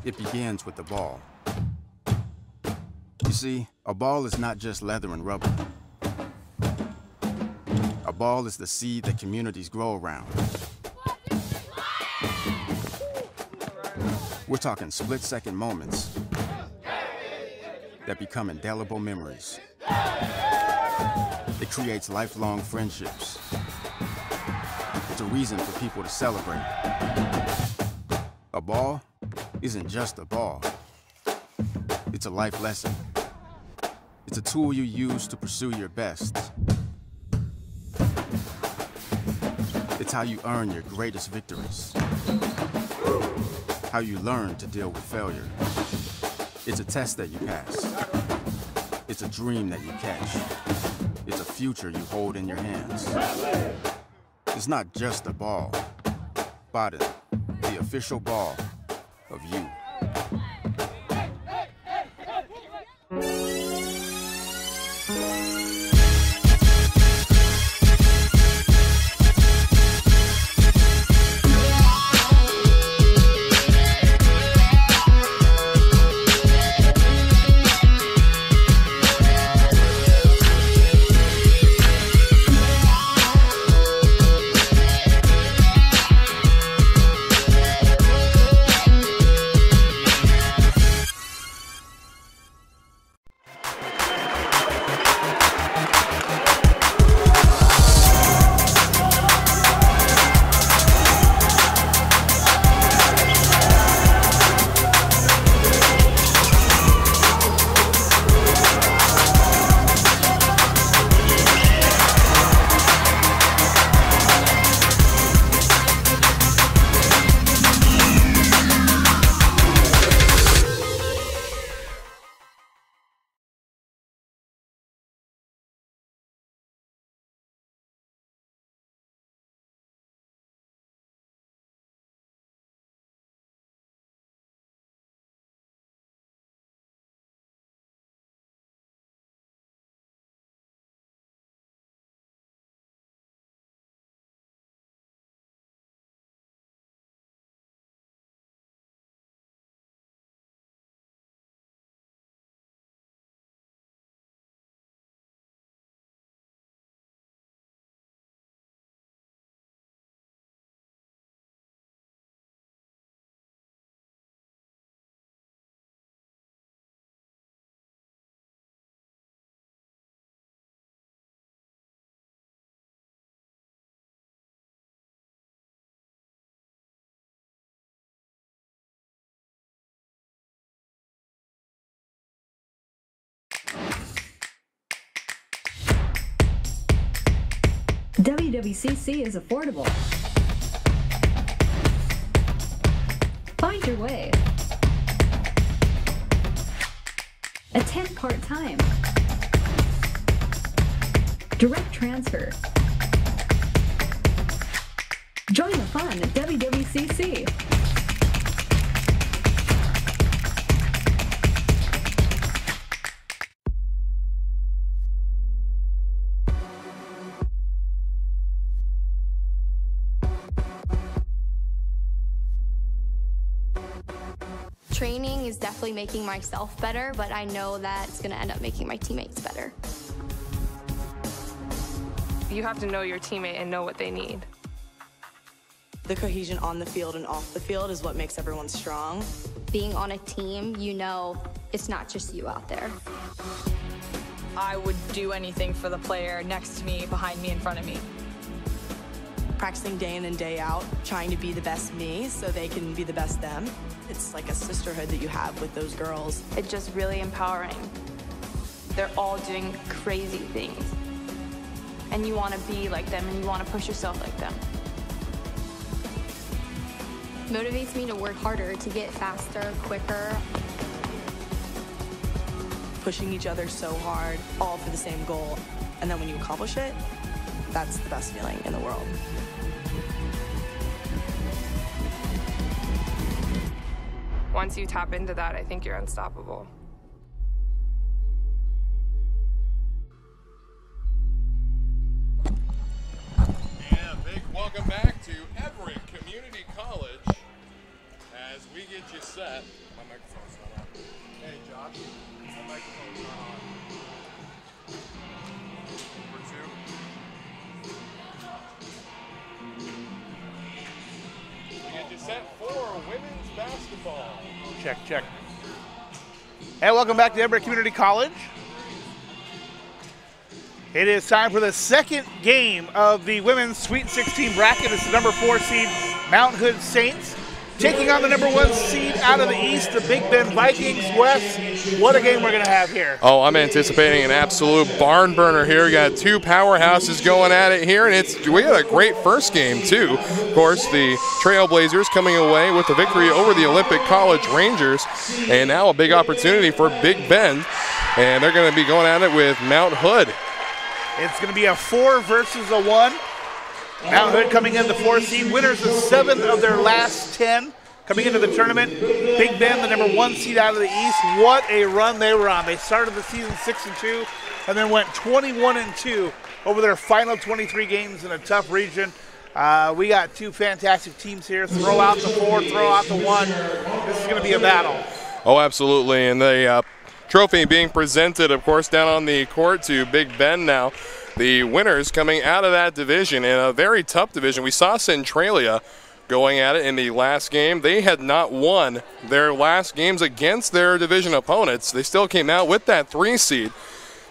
It begins with the ball. You see, a ball is not just leather and rubber. A ball is the seed that communities grow around. We're talking split-second moments that become indelible memories. It creates lifelong friendships. It's a reason for people to celebrate. A ball isn't just a ball. It's a life lesson. It's a tool you use to pursue your best. It's how you earn your greatest victories. How you learn to deal with failure. It's a test that you pass. It's a dream that you catch. It's a future you hold in your hands. It's not just a ball. Biden, the official ball of you. WWCC is affordable. Find your way. Attend part-time. Direct transfer. Join the fun at WWCC. Training is definitely making myself better, but I know that it's going to end up making my teammates better. You have to know your teammate and know what they need. The cohesion on the field and off the field is what makes everyone strong. Being on a team, you know it's not just you out there. I would do anything for the player next to me, behind me, in front of me. Practicing day in and day out, trying to be the best me so they can be the best them. It's like a sisterhood that you have with those girls. It's just really empowering. They're all doing crazy things. And you want to be like them, and you want to push yourself like them. Motivates me to work harder, to get faster, quicker. Pushing each other so hard, all for the same goal. And then when you accomplish it, that's the best feeling in the world. Once you tap into that, I think you're unstoppable. And a big welcome back to Everett Community College as we get get you set. My microphone's not on. Hey, Josh, my microphone's not on. Number 2. We get you set for women's basketball. Check. And welcome back to Edinburgh Community College. It is time for the second game of the women's Sweet 16 bracket. It's the number 4 seed Mount Hood Saints taking on the number 1 seed out of the East, the Big Bend Vikings. Wes, what a game we're going to have here. Oh, I'm anticipating an absolute barn burner here. We got two powerhouses going at it here, and we had a great first game too. Of course, the Trailblazers coming away with the victory over the Olympic College Rangers, and now a big opportunity for Big Bend, and they're going to be going at it with Mount Hood. It's going to be a 4 versus a 1. Mount Hood coming in the 4th seed, winners of 7 of their last 10 coming into the tournament. Big Bend, the number 1 seed out of the East. What a run they were on. They started the season 6-2 and then went 21-2 over their final 23 games in a tough region. We got two fantastic teams here. Throw out the 4, throw out the 1. This is going to be a battle. Oh, absolutely. And the trophy being presented, of course, down on the court to Big Bend now. The winners coming out of that division in a very tough division. We saw Centralia going at it in the last game. They had not won their last games against their division opponents. They still came out with that 3 seed.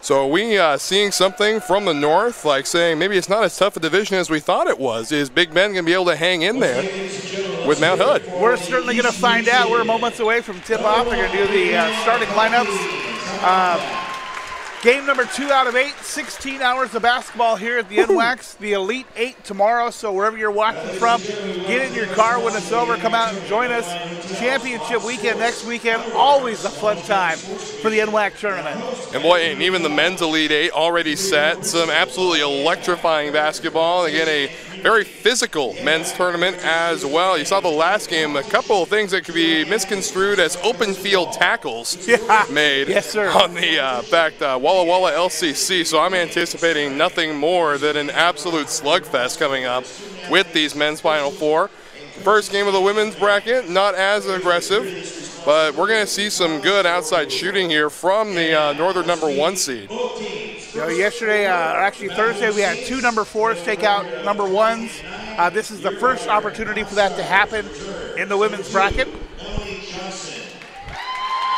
So are we seeing something from the north, like saying maybe it's not as tough a division as we thought it was? Is Big Bend going to be able to hang in there with Mount Hood? We're certainly going to find out. We're moments away from tip-off. They're going to do the starting lineups. Game number 2 out of 8, 16 hours of basketball here at the NWAC. The Elite 8 tomorrow, so wherever you're watching from, get in your car when it's over, come out and join us. Championship weekend next weekend, always a fun time for the NWAC tournament. And boy, and even the men's Elite 8 already set. Some absolutely electrifying basketball. Again, a very physical men's tournament as well. You saw the last game, a couple of things that could be misconstrued as open field tackles made on the back Walla Walla LCC. So I'm anticipating nothing more than an absolute slugfest coming up with these men's Final Four. First game of the women's bracket, not as aggressive, but we're going to see some good outside shooting here from the northern number 1 seed. You know, yesterday, or actually Thursday, we had 2 number 4s take out number 1s. This is the first opportunity for that to happen in the women's bracket.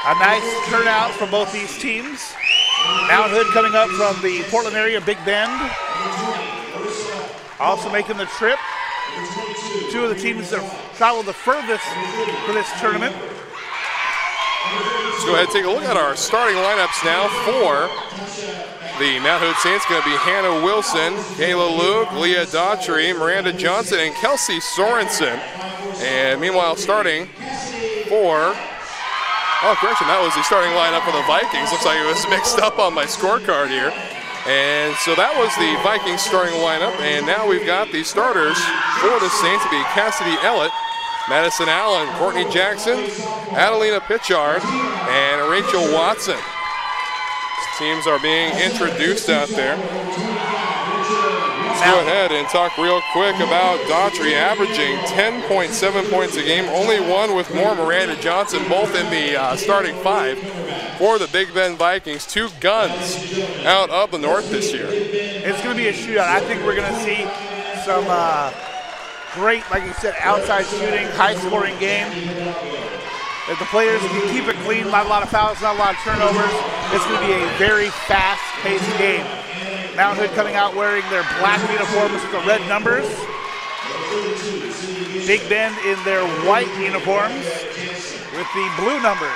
A nice turnout from both these teams. Mount Hood coming up from the Portland area, Big Bend. Also making the trip. 2 of the teams that have traveled the furthest for this tournament. Let's go ahead and take a look at our starting lineups now for the Mount Hood Saints. Going to be Hannah Wilson, Kayla Luke, Leah Daughtry, Miranda Johnson, and Kelsey Sorensen. And meanwhile, starting for, oh, correction, that was the starting lineup for the Vikings. Looks like it was mixed up on my scorecard here. And so that was the Vikings starting lineup. And now we've got the starters for the Saints to be Cassidy Ellett, Madison Allen, Courtney Jackson, Adelina Pitchard, and Rachel Watson. Teams are being introduced out there. Let's go ahead and talk real quick about Daughtry averaging 10.7 points a game, only one with more Miranda Johnson, both in the starting 5 for the Big Bend Vikings. 2 guns out of the north this year. It's going to be a shootout. I think we're going to see some great, like you said, outside shooting, high-scoring game. If the players can keep it clean, not a lot of fouls, not a lot of turnovers, it's going to be a very fast-paced game. Mount Hood coming out wearing their black uniforms with the red numbers. Big Bend in their white uniforms with the blue numbers.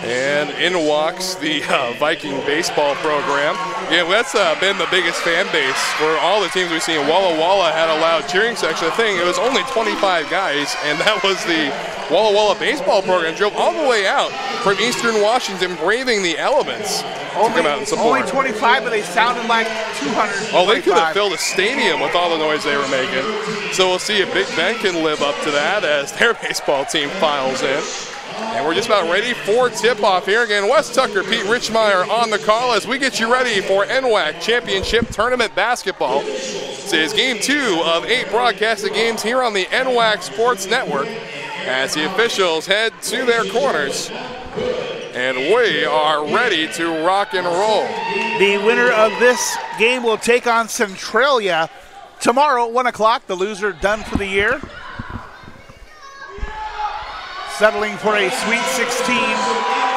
And in walks the Viking baseball program. Yeah, that's been the biggest fan base for all the teams we've seen. Walla Walla had a loud cheering section. I think it was only 25 guys, and that was the Walla Walla baseball program. Drove all the way out from Eastern Washington, braving the elements to come out and support. Only 25, but they sounded like 200. Oh, they could have filled a stadium with all the noise they were making. So we'll see if Big Bend can live up to that as their baseball team files in. And we're just about ready for tip-off here. Again, Wes Tucker, Pete Richmeyer on the call as we get you ready for NWAC Championship Tournament Basketball. This is Game 2 of 8 broadcasted games here on the NWAC Sports Network. as the officials head to their corners. And we are ready to rock and roll. The winner of this game will take on Centralia tomorrow at 1 o'clock. The loser done for the year. Settling for a Sweet 16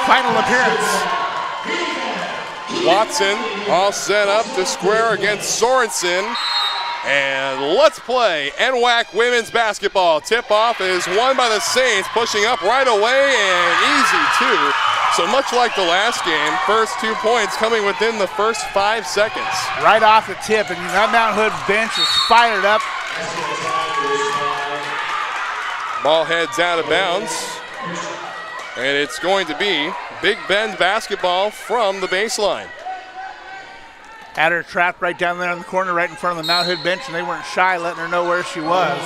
final appearance. Watson all set up to square against Sorensen. And let's play NWAC women's basketball. Tip-off is won by the Saints, pushing up right away and easy too. So much like the last game, first 2 points coming within the first 5 seconds. Right off the tip, and that Mount Hood bench is fired up. Ball heads out of bounds. And it's going to be Big Bend basketball from the baseline. Had her trapped right down there in the corner, right in front of the Mount Hood bench, and they weren't shy letting her know where she was.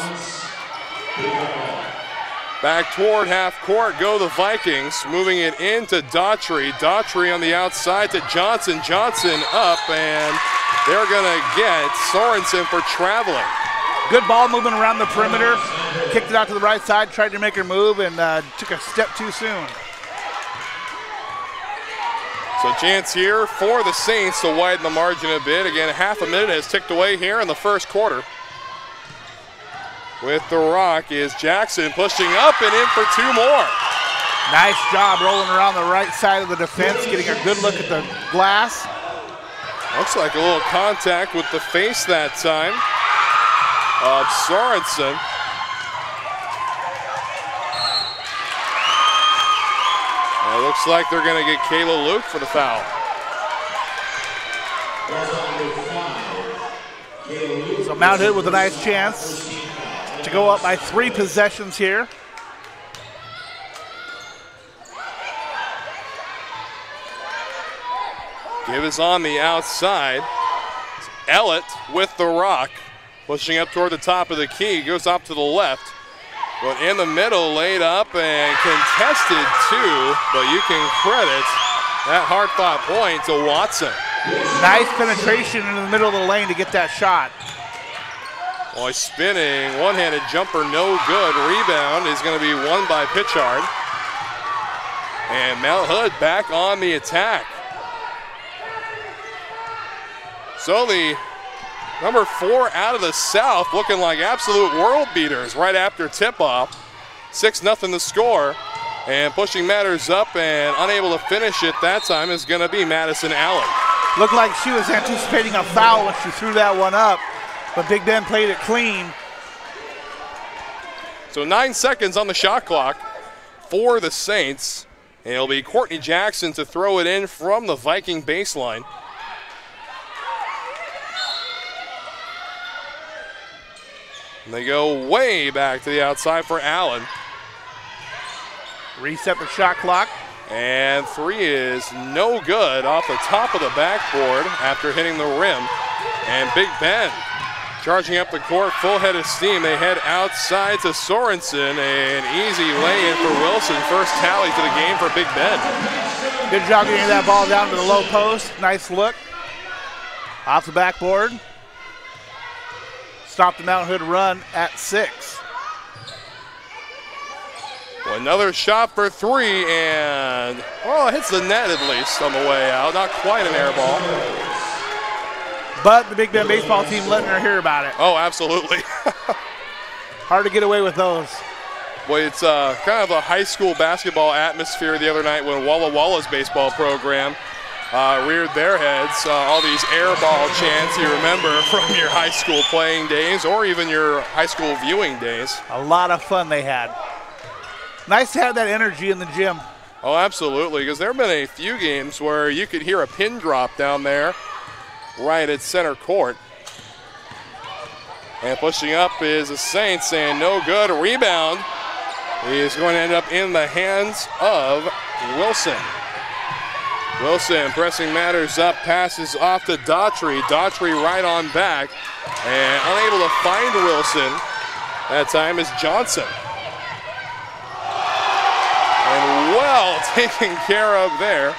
Back toward half court go the Vikings, moving it into Daughtry. Daughtry on the outside to Johnson. Johnson up, and they're going to get Sorensen for traveling. Good ball movement around the perimeter. Kicked it out to the right side, tried to make her move, and took a step too soon. So chance here for the Saints to widen the margin a bit. Again, half a minute has ticked away here in the first quarter. With the rock is Jackson pushing up and in for 2 more. Nice job rolling around the right side of the defense, getting a good look at the glass. Looks like a little contact with the face that time of Sorensen. It looks like they're going to get Kayla Luke for the foul. So Mount Hood with a nice chance to go up by 3 possessions here. Give is on the outside. Ellett with the rock, pushing up toward the top of the key, goes up to the left. But in the middle, laid up and contested too, but you can credit that hard-fought point to Watson. Nice penetration in the middle of the lane to get that shot. Boy, spinning, one-handed jumper, no good. Rebound is going to be won by Pitchard. And Mount Hood back on the attack. So the number 4 out of the South looking like absolute world beaters right after tip-off. 6-0 the score. And pushing matters up and unable to finish it that time is going to be Madison Allen. Looked like she was anticipating a foul when she threw that one up, but Big Ben played it clean. So 9 seconds on the shot clock for the Saints. And it'll be Courtney Jackson to throw it in from the Viking baseline. And they go way back to the outside for Allen. Reset the shot clock. And 3 is no good off the top of the backboard after hitting the rim. And Big Ben charging up the court, full head of steam. They head outside to Sorensen. An easy lay-in for Wilson. First tally to the game for Big Ben. Good job getting that ball down to the low post. Nice look. Off the backboard. Stopped the Mount Hood run at 6. Well, another shot for 3, and, well, it hits the net at least on the way out. Not quite an air ball. But the Big Ben baseball team letting her hear about it. Oh, absolutely. Hard to get away with those. Well, it's kind of a high school basketball atmosphere the other night when Walla Walla's baseball program reared their heads. All these air ball chants you remember from your high school playing days or even your high school viewing days. A lot of fun they had. Nice to have that energy in the gym. Oh, absolutely, because there have been a few games where you could hear a pin drop down there right at center court. And pushing up is the Saints, and no good. A rebound is going to end up in the hands of Wilson. Wilson pressing matters up, passes off to Daughtry. Daughtry right on back, and unable to find Wilson. That time is Johnson. And well taken care of there.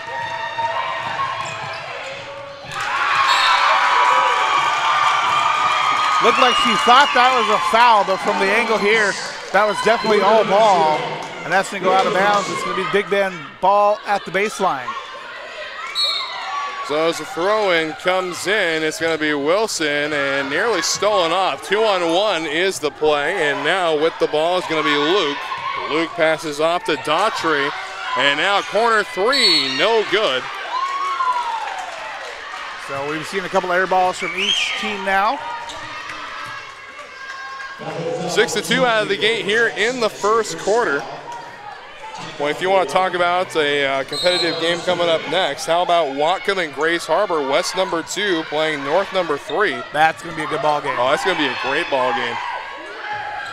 Looked like she thought that was a foul, but from the angle here, That was definitely all ball, and that's going to go out of bounds. It's going to be Big Bend ball at the baseline. So as the throw-in comes in, it's going to be Wilson and nearly stolen off. 2-on-1 is the play, and now with the ball is going to be Luke. Luke passes off to Daughtry, and now corner three, no good. So we've seen a couple air balls from each team now. 6-2 out of the gate here in the first quarter. Well, if you want to talk about a competitive game coming up next, how about Whatcom and Grace Harbor, West number 2 playing North number 3. That's going to be a good ball game. Oh, that's going to be a great ball game.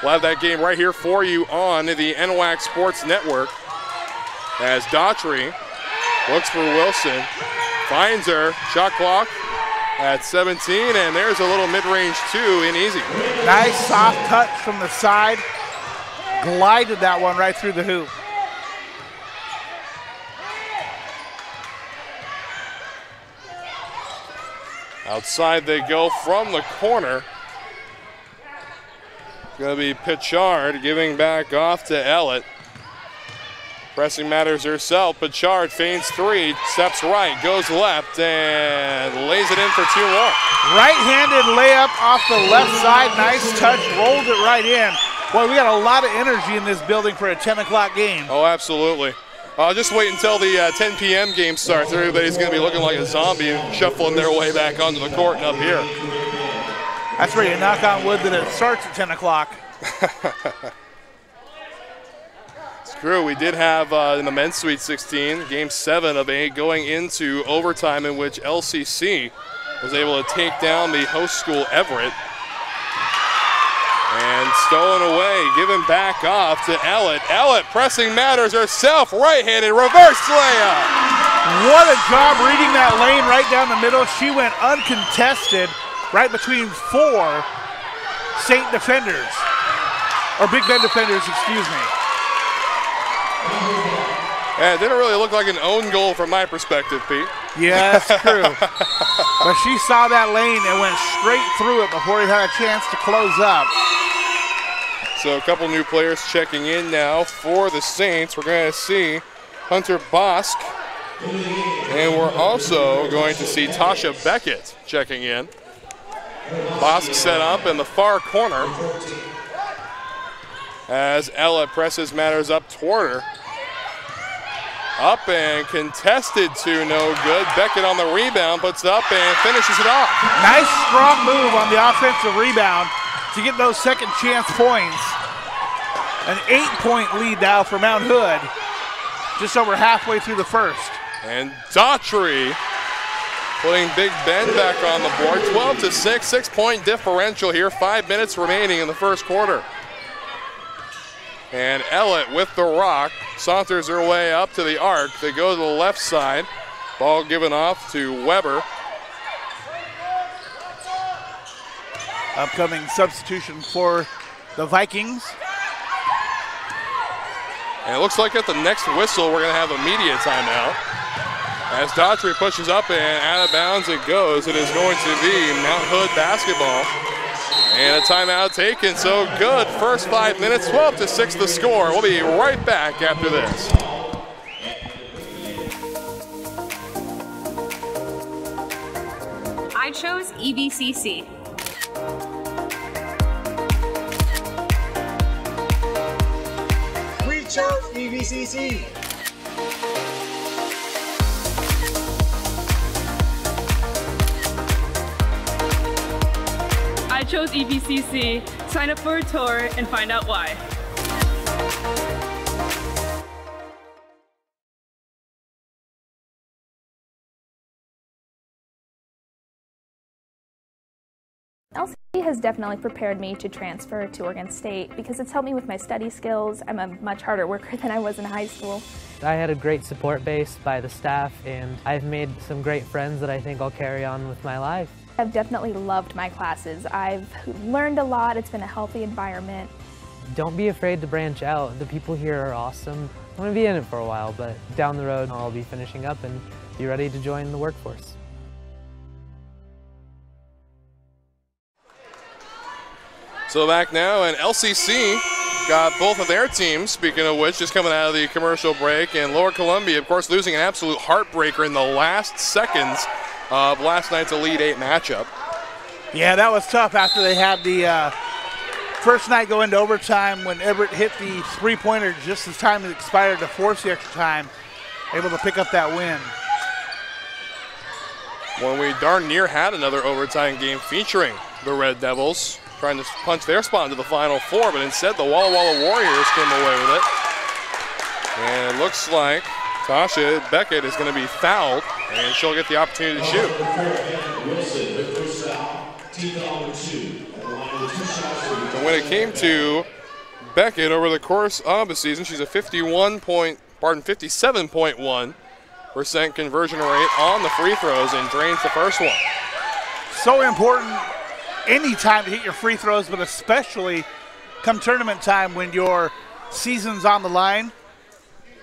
We'll have that game right here for you on the NWAC Sports Network as Daughtry looks for Wilson, finds her, shot clock at 17, and there's a little mid-range 2 in easy. Nice soft touch from the side, glided that one right through the hoop. Outside they go from the corner. Going to be Pichard giving back off to Ellett. Pressing matters herself. Pichard feigns 3, steps right, goes left, and lays it in for 2 more. Right-handed layup off the left side. Nice touch, rolled it right in. Boy, we got a lot of energy in this building for a 10 o'clock game. Oh, absolutely. Just wait until the 10 p.m. game starts. Everybody's going to be looking like a zombie and shuffling their way back onto the court and up here. That's where you knock on wood that it starts at 10 o'clock. It's true. We did have in the men's Sweet 16, game 7 of 8 going into overtime in which LCC was able to take down the host school Everett. And stolen away, given back off to Ellett. Ellett pressing matters herself, right-handed reverse layup. What a job reading that lane right down the middle. She went uncontested right between 4 St. defenders, or Big Bend defenders, excuse me. Yeah, it didn't really look like an own goal from my perspective, Pete. Yeah, that's true. But she saw that lane and went straight through it before he had a chance to close up. So a couple new players checking in now for the Saints. We're going to see Hunter Bosk, and we're also going to see Tasha Beckett checking in. Bosk set up in the far corner as Ella presses matters up toward her. Up and contested to no good. Beckett on the rebound, puts it up and finishes it off. Nice strong move on the offensive rebound to get those second chance points. An 8-point lead now for Mount Hood, just over halfway through the first. And Daughtry putting Big Bend back on the board. 12-6, 6-point differential here. 5 minutes remaining in the first quarter. And Ellett with the rock saunters her way up to the arc. They go to the left side. Ball given off to Weber. Upcoming substitution for the Vikings. And it looks like at the next whistle, we're going to have a media timeout. As Daughtry pushes up and out of bounds it goes. It is going to be Mount Hood basketball. And a timeout taken, so good. First 5 minutes, 12-6 the score. We'll be right back after this. I chose EVCC. We chose EVCC. I chose EVCC. Sign up for a tour and find out why. LC has definitely prepared me to transfer to Oregon State because it's helped me with my study skills. I'm a much harder worker than I was in high school. I had a great support base by the staff, and I've made some great friends that I think I'll carry on with my life. I've definitely loved my classes. I've learned a lot. It's been a healthy environment. Don't be afraid to branch out. The people here are awesome. I'm going to be in it for a while, but down the road I'll be finishing up and be ready to join the workforce. So back now, and LCC got both of their teams, speaking of which, just coming out of the commercial break. And Lower Columbia, of course, losing an absolute heartbreaker in the last seconds of last night's Elite 8 matchup. Yeah, that was tough after they had the first night go into overtime when Everett hit the three-pointer just as time had expired to force the extra time, able to pick up that win. When we darn near had another overtime game featuring the Red Devils, trying to punch their spot into the Final Four, but instead the Walla Walla Warriors came away with it. And it looks like Tasha Beckett is going to be fouled, and she'll get the opportunity to shoot. And when it came to Beckett over the course of the season, she's a 57.1% conversion rate on the free throws and drains the first one. So important anytime to hit your free throws, but especially come tournament time when your season's on the line.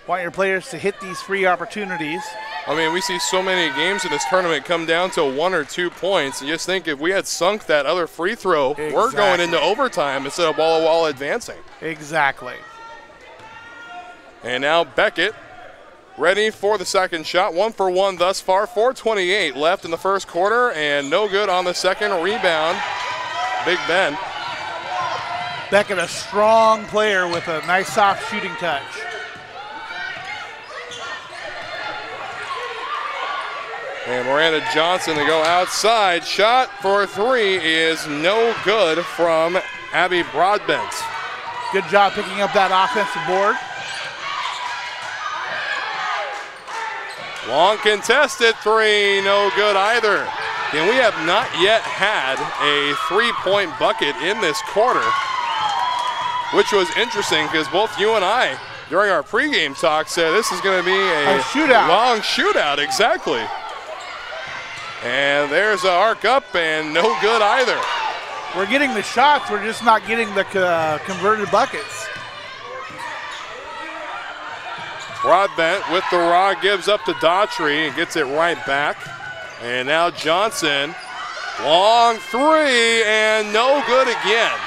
Want your players to hit these free opportunities. I mean, we see so many games in this tournament come down to 1 or 2 points. And just think if we had sunk that other free throw, we're going into overtime instead of Walla Walla advancing. Exactly. And now Beckett ready for the second shot. 1 for 1 thus far. 4:28 left in the first quarter, and no good on the second rebound. Big Ben. Beckett, a strong player with a nice soft shooting touch. And Miranda Johnson to go outside. Shot for 3 is no good from Abby Broadbent. Good job picking up that offensive board. Long contested 3, no good either. And we have not yet had a 3-point bucket in this quarter, which was interesting because both you and I, during our pregame talk, said this is going to be a shootout. Long shootout, exactly. And there's an arc up and no good either. We're getting the shots, we're just not getting the converted buckets. Broadbent with the raw gives up to Daughtry and gets it right back. And now Johnson, long 3 and no good again.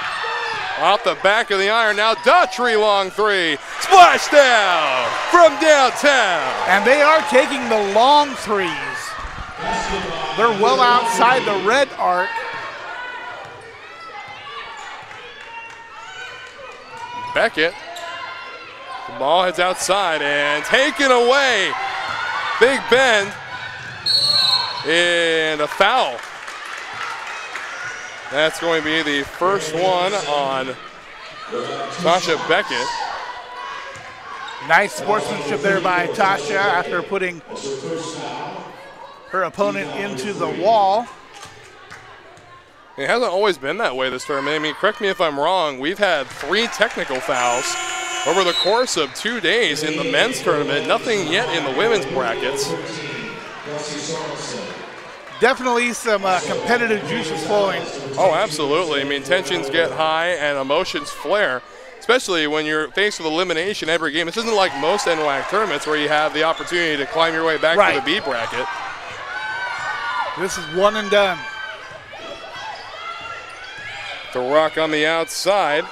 Off the back of the iron, now Daughtry long 3. Splashdown from downtown. And they are taking the long threes. They're well outside the red arc. Beckett, the ball heads outside and taken away. Big Ben, and a foul. That's going to be the first one on Tasha Beckett. Nice sportsmanship there by Tasha after putting her opponent into the wall. It hasn't always been that way this tournament. I mean, correct me if I'm wrong, we've had 3 technical fouls over the course of 2 days in the men's tournament. Nothing yet in the women's brackets. Definitely some competitive juices flowing. Oh, absolutely. I mean, tensions get high and emotions flare, especially when you're faced with elimination every game. This isn't like most NWAC tournaments where you have the opportunity to climb your way back to the B bracket. This is one and done. The rock on the outside.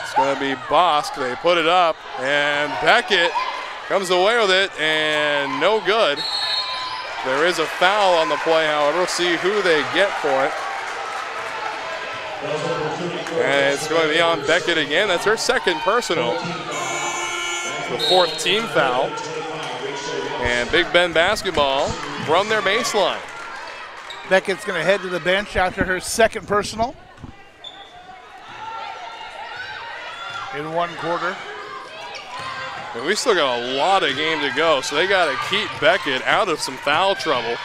It's going to be Bosk. They put it up, and Beckett comes away with it, and no good. There is a foul on the play, however. We'll see who they get for it. And it's going to be on Beckett again. That's her second personal. The 4th team foul. And Big Ben basketball from their baseline. Beckett's going to head to the bench after her second personal. In 1 quarter. And we still got a lot of game to go, so they got to keep Beckett out of some foul trouble.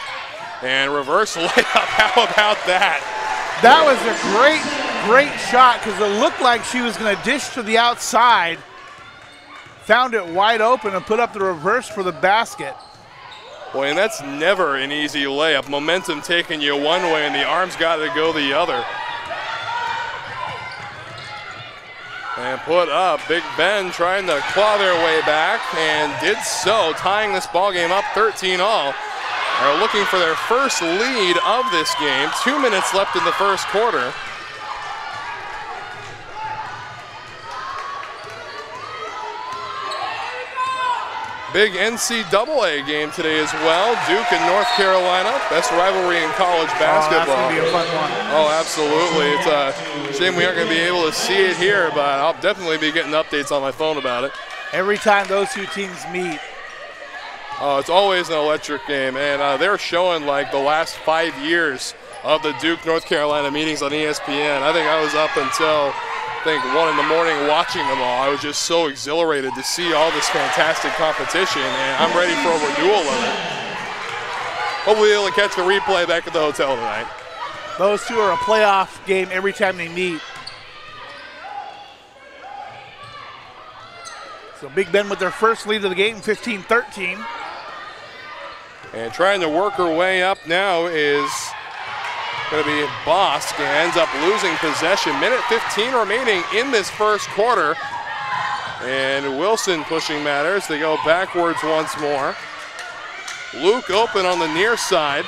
And reverse layup, how about that? That was a great shot because it looked like she was going to dish to the outside. Found it wide open and put up the reverse for the basket. Boy, and that's never an easy layup. Momentum taking you one way and the arms got to go the other. And put up. Big Ben trying to claw their way back and did so, tying this ball game up 13-all. Are looking for their first lead of this game. 2 minutes left in the first quarter. big NCAA game today as well. Duke and North Carolina, best rivalry in college basketball. Oh, that's going to be a fun one. Oh, absolutely. It's a shame we aren't going to be able to see it here, but I'll definitely be getting updates on my phone about it. Every time those two teams meet. Oh, it's always an electric game, and they're showing like the last 5 years of the Duke-North Carolina meetings on ESPN. I think I was up until, I think, 1 in the morning watching them all. I was just so exhilarated to see all this fantastic competition, and I'm ready for a renewal of it. Hopefully able to catch the replay back at the hotel tonight. Those two are a playoff game every time they meet. So Big Bend with their first lead of the game, 15-13. And trying to work her way up now is going to be Bosk, and ends up losing possession. Minute 15 remaining in this first quarter. And Wilson pushing matters. They go backwards once more. Luke open on the near side.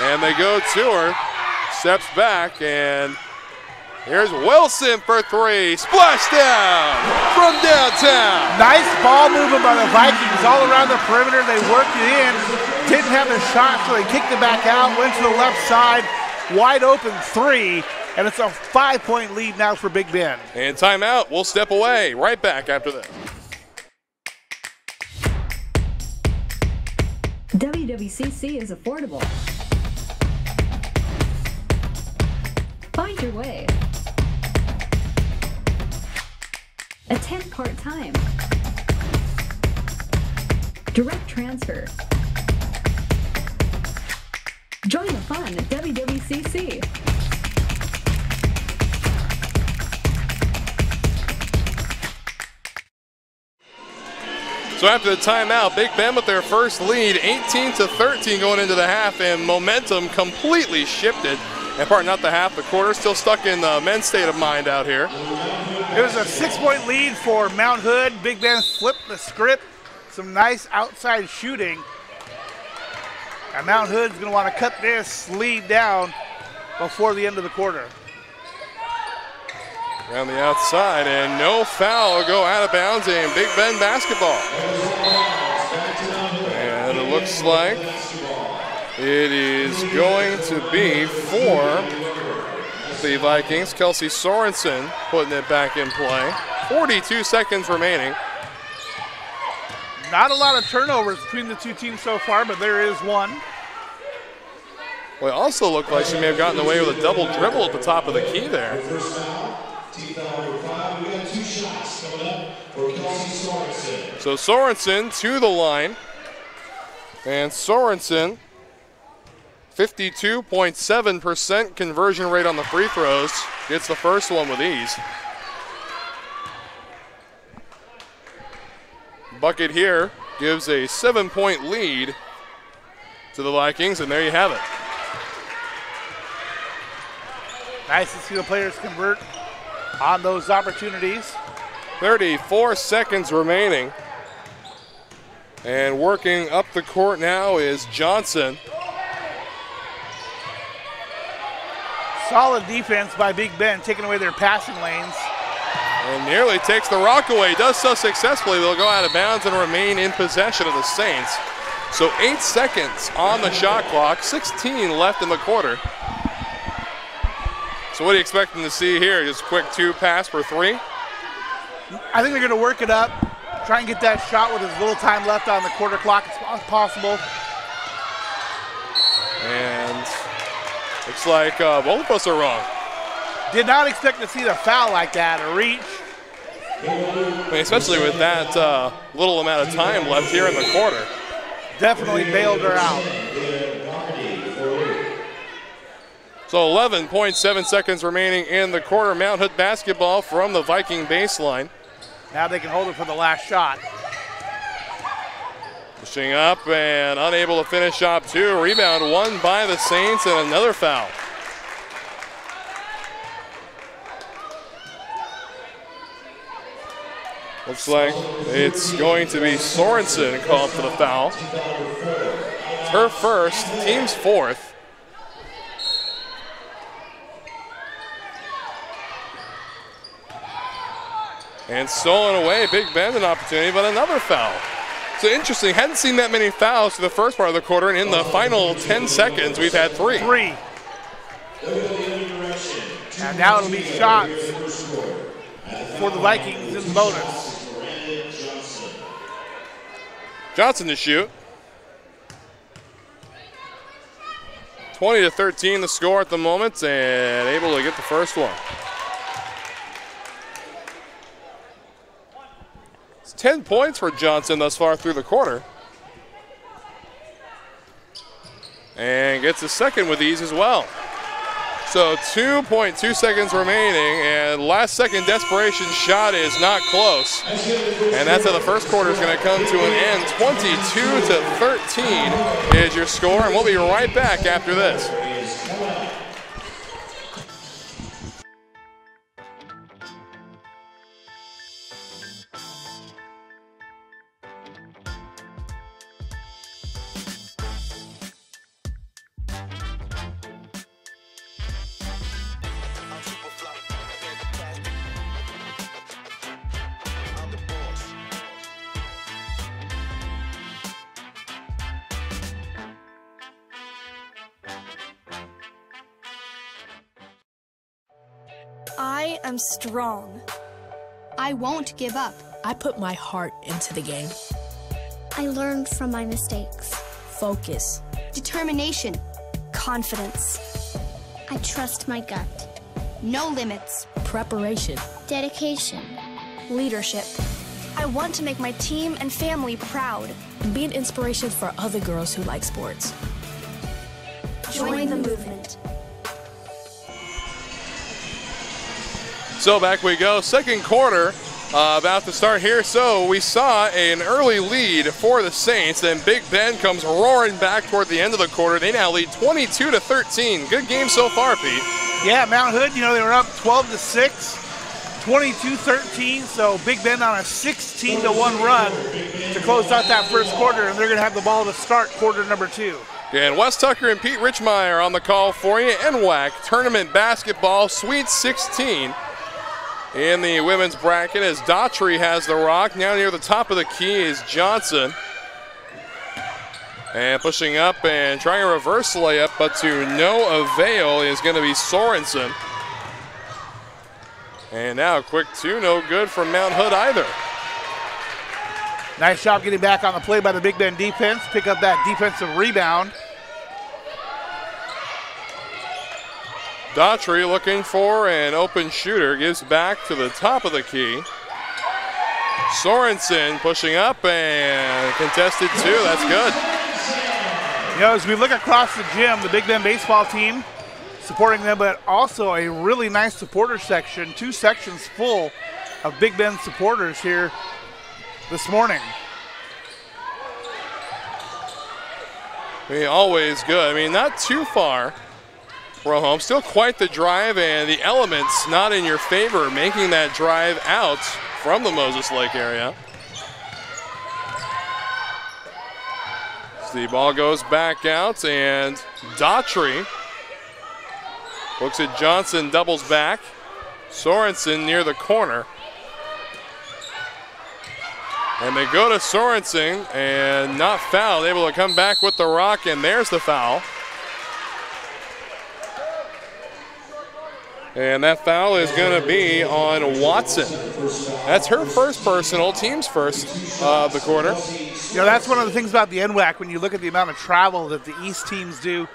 And they go to her. Steps back, and here's Wilson for three. Splash down from downtown. Nice ball movement by the Vikings all around the perimeter. They worked it in. Didn't have the shot, so they kicked it back out. Went to the left side. Wide open three. And it's a 5-point lead now for Big Bend. And timeout. We'll step away. Right back after this. WWCC is affordable. Find your way. Attend part-time. Direct transfer. Join the fun at WWCC. So after the timeout, Big Bend with their first lead, 18-13 going into the half, and momentum completely shifted. And part not the half, the quarter, still stuck in the men's state of mind out here. It was a 6-point lead for Mount Hood. Big Bend flipped the script. Some nice outside shooting. And Mount Hood's going to want to cut this lead down before the end of the quarter. Around the outside, and no foul will go out of bounds in Big Bend basketball. And it looks like it is going to be for the Vikings. Kelsey Sorensen putting it back in play. 42 seconds remaining. Not a lot of turnovers between the two teams so far, but there is one. Well, it also looked like she may have gotten away with a double dribble at the top of the key there. So Sorensen to the line. And Sorensen, 52.7% conversion rate on the free throws. Gets the first one with ease. Bucket here gives a 7-point lead to the Vikings, and there you have it. Nice to see the players convert on those opportunities. 34 seconds remaining. And working up the court now is Johnson. Solid defense by Big Bend, taking away their passing lanes. And nearly takes the rock away. Does so successfully. They'll go out of bounds and remain in possession of the Saints. So 8 seconds on the shot clock, 16 left in the quarter. So what are you expecting to see here? Just quick 2 pass for 3? I think they're going to work it up, try and get that shot with as little time left on the quarter clock as possible. And looks like both of us are wrong. Did not expect to see the foul like that, a reach. I mean, especially with that little amount of time left here in the quarter. Definitely bailed her out. So 11.7 seconds remaining in the quarter. Mount Hood basketball from the Viking baseline. Now they can hold it for the last shot. Pushing up and unable to finish up 2. Rebound won by the Saints, and another foul. Looks like it's going to be Sorensen called for the foul. It's her first, team's 4th. And stolen away. Big Bend an opportunity, but another foul. So interesting, hadn't seen that many fouls for the first part of the quarter, and in the final 10 seconds, we've had 3. And now it'll be shots for the Vikings in the bonus. Johnson to shoot. 20-13 the score at the moment, and able to get the first one. It's 10 points for Johnson thus far through the quarter. And gets a second with ease as well. So 2.2 seconds remaining, and last second desperation shot is not close. And that's how the first quarter is going to come to an end. 22-13 is your score, and we'll be right back after this. I am strong. I won't give up. I put my heart into the game. I learned from my mistakes. Focus. Determination. Confidence. I trust my gut. No limits. Preparation. Dedication. Leadership. I want to make my team and family proud. Be an inspiration for other girls who like sports. Join the movement. So back we go, second quarter about to start here. So we saw an early lead for the Saints, then Big Bend comes roaring back toward the end of the quarter. They now lead 22-13. Good game so far, Pete. Yeah, Mount Hood, you know, they were up 12-6, 22-13, so Big Bend on a 16-1 run to close out that first quarter, and they're going to have the ball to start quarter number 2. And Wes Tucker and Pete Richmeyer on the call for you. NWAC Tournament Basketball Sweet 16. In the women's bracket as Daughtry has the rock. Now near the top of the key is Johnson. And pushing up and trying a reverse layup, but to no avail is going to be Sorensen. And now a quick 2, no good from Mount Hood either. Nice job getting back on the play by the Big Bend defense. Pick up that defensive rebound. Daughtry looking for an open shooter, gives back to the top of the key. Sorensen pushing up and contested 2, that's good. You know, as we look across the gym, the Big Bend baseball team supporting them, but also a really nice supporter section, 2 sections full of Big Bend supporters here this morning. I mean, always good. I mean, not too far from home. Still quite the drive, and the elements not in your favor, making that drive out from the Moses Lake area. So the ball goes back out, and Daughtry looks at Johnson, doubles back. Sorensen near the corner. And they go to Sorensen, and not fouled, able to come back with the rock, and there's the foul. And that foul is going to be on Watson. That's her first personal, team's first of the quarter. You know, that's one of the things about the NWAC when you look at the amount of travel that the East teams do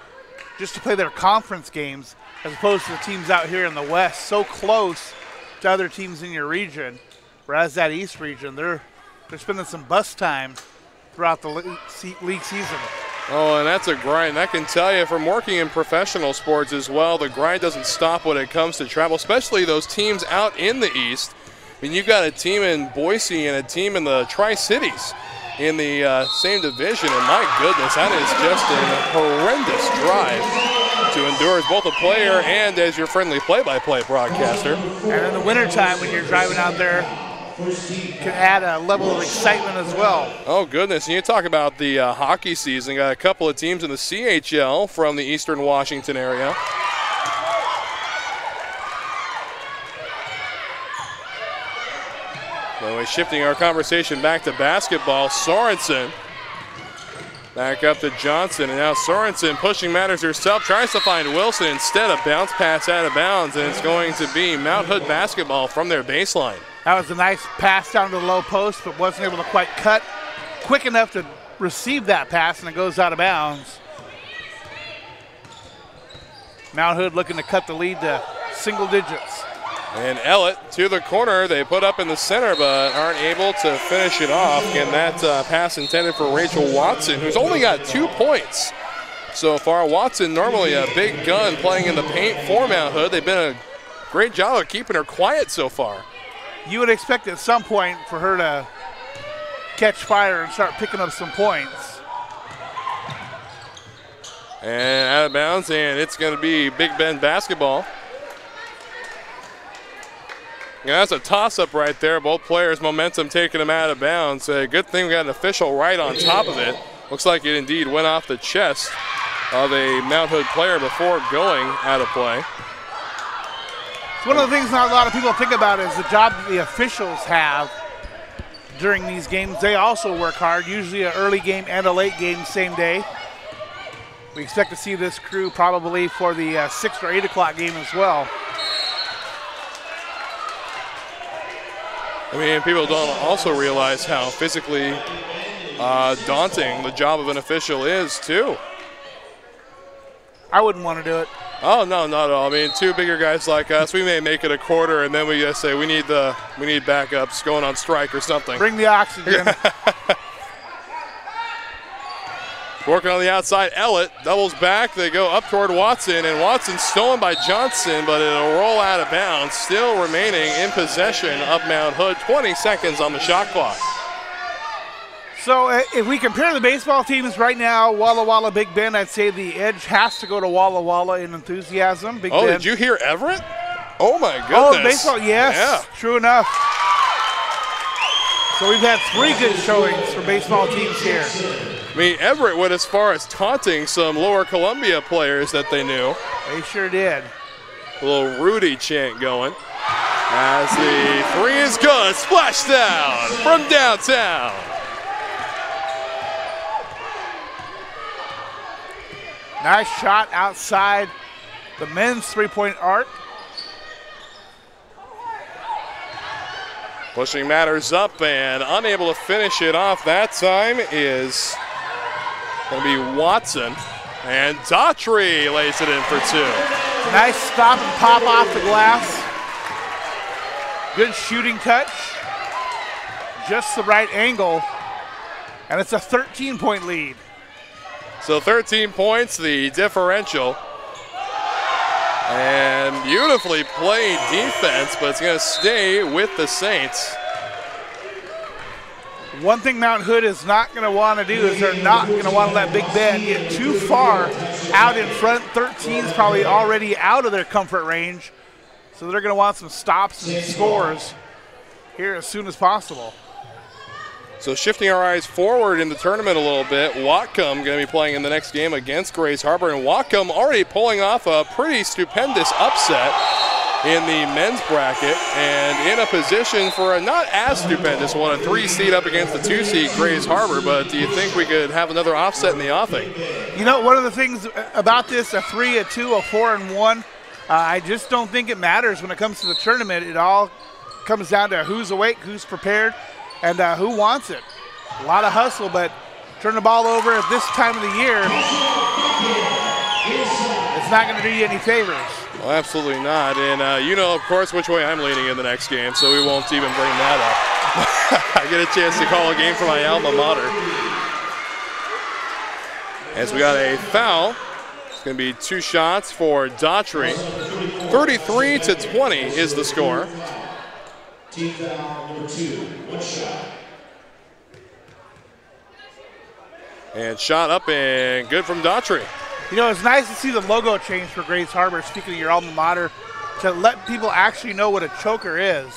just to play their conference games as opposed to the teams out here in the West, so close to other teams in your region. Whereas that East region, they're spending some bus time throughout the league season. Oh, and that's a grind. I can tell you from working in professional sports as well, the grind doesn't stop when it comes to travel, especially those teams out in the East. I mean, you've got a team in Boise and a team in the Tri-Cities in the same division, and my goodness, that is just a horrendous drive to endure as both a player and as your friendly play-by-play broadcaster. And in the wintertime when you're driving out there, can add a level of excitement as well. Oh, goodness. And you talk about the hockey season. Got a couple of teams in the CHL from the Eastern Washington area. Anyway, shifting our conversation back to basketball, Sorensen back up to Johnson, and now Sorensen pushing matters herself, tries to find Wilson. Instead, a bounce pass out of bounds, and it's going to be Mount Hood basketball from their baseline. That was a nice pass down to the low post, but wasn't able to quite cut quick enough to receive that pass, and it goes out of bounds. Mount Hood looking to cut the lead to single digits. And Ellett to the corner, they put up in the center, but aren't able to finish it off. And that pass intended for Rachel Watson, who's only got 2 points so far. Watson, normally a big gun playing in the paint for Mount Hood. They've been a great job of keeping her quiet so far. You would expect at some point for her to catch fire and start picking up some points. And out of bounds, and it's going to be Big Bend basketball. Yeah, that's a toss-up right there. Both players' momentum taking them out of bounds. Good thing we got an official right on top of it. Looks like it indeed went off the chest of a Mount Hood player before going out of play. One of the things not a lot of people think about is the job that the officials have during these games. They also work hard, usually an early game and a late game same day. We expect to see this crew probably for the 6 or 8 o'clock game as well. I mean, people don't also realize how physically daunting the job of an official is, too. I wouldn't want to do it. Oh, no, not at all. I mean, 2 bigger guys like us, we may make it a quarter, and then we just say we need backups going on strike or something. Bring the oxygen. Working on the outside, Ellett doubles back. They go up toward Watson, and Watson stolen by Johnson, but it'll roll out of bounds. Still remaining in possession of Mount Hood. 20 seconds on the shot clock. So if we compare the baseball teams right now, Walla Walla, Big Bend, I'd say the edge has to go to Walla Walla in enthusiasm. Big Bend. Did you hear Everett? Oh, my goodness. Oh, baseball, yes. Yeah. True enough. So we've had 3 good showings for baseball teams here. I mean, Everett went as far as taunting some Lower Columbia players that they knew. They sure did. A little Rudy chant going. As the 3 is good, splashdown from downtown. Nice shot outside the men's three-point arc. Pushing matters up and unable to finish it off that time is going to be Watson. And Daughtry lays it in for 2. Nice stop and pop off the glass. Good shooting touch. Just the right angle. And it's a 13-point lead. So 13 points, the differential. And beautifully played defense, but it's going to stay with the Saints. One thing Mount Hood is not going to want to do is they're not going to want to let Big Bend get too far out in front. 13's probably already out of their comfort range. So they're going to want some stops and scores here as soon as possible. So shifting our eyes forward in the tournament a little bit, Whatcom going to be playing in the next game against Grays Harbor. And Whatcom already pulling off a pretty stupendous upset in the men's bracket and in a position for a not as stupendous one, a 3 seed up against the 2 seed Grays Harbor. But do you think we could have another offset in the offing? You know, one of the things about this, a 3, a 2, a 4, and 1, I just don't think it matters when it comes to the tournament. It all comes down to who's awake, who's prepared, and who wants it. A lot of hustle, but turn the ball over at this time of the year, it's not going to do you any favors. Well, absolutely not. And you know, of course, which way I'm leaning in the next game, so we won't even bring that up. I get a chance to call a game for my alma mater. As we got a foul, it's going to be 2 shots for Daughtry. 33-20 is the score. Team foul number 2, 1 shot. And shot up and good from Daughtry. You know, it's nice to see the logo change for Grays Harbor, speaking of your alma mater, to let people actually know what a choker is.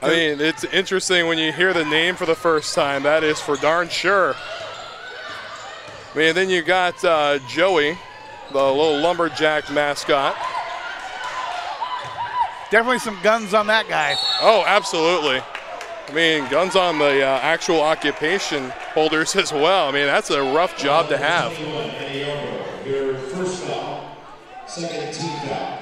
I mean, it's interesting when you hear the name for the first time. That is for darn sure. I mean, then you got Joey, the little lumberjack mascot. Definitely some guns on that guy. Oh, absolutely. I mean, guns on the actual occupation holders as well. I mean, that's a rough job to have. Your first foul, second team foul.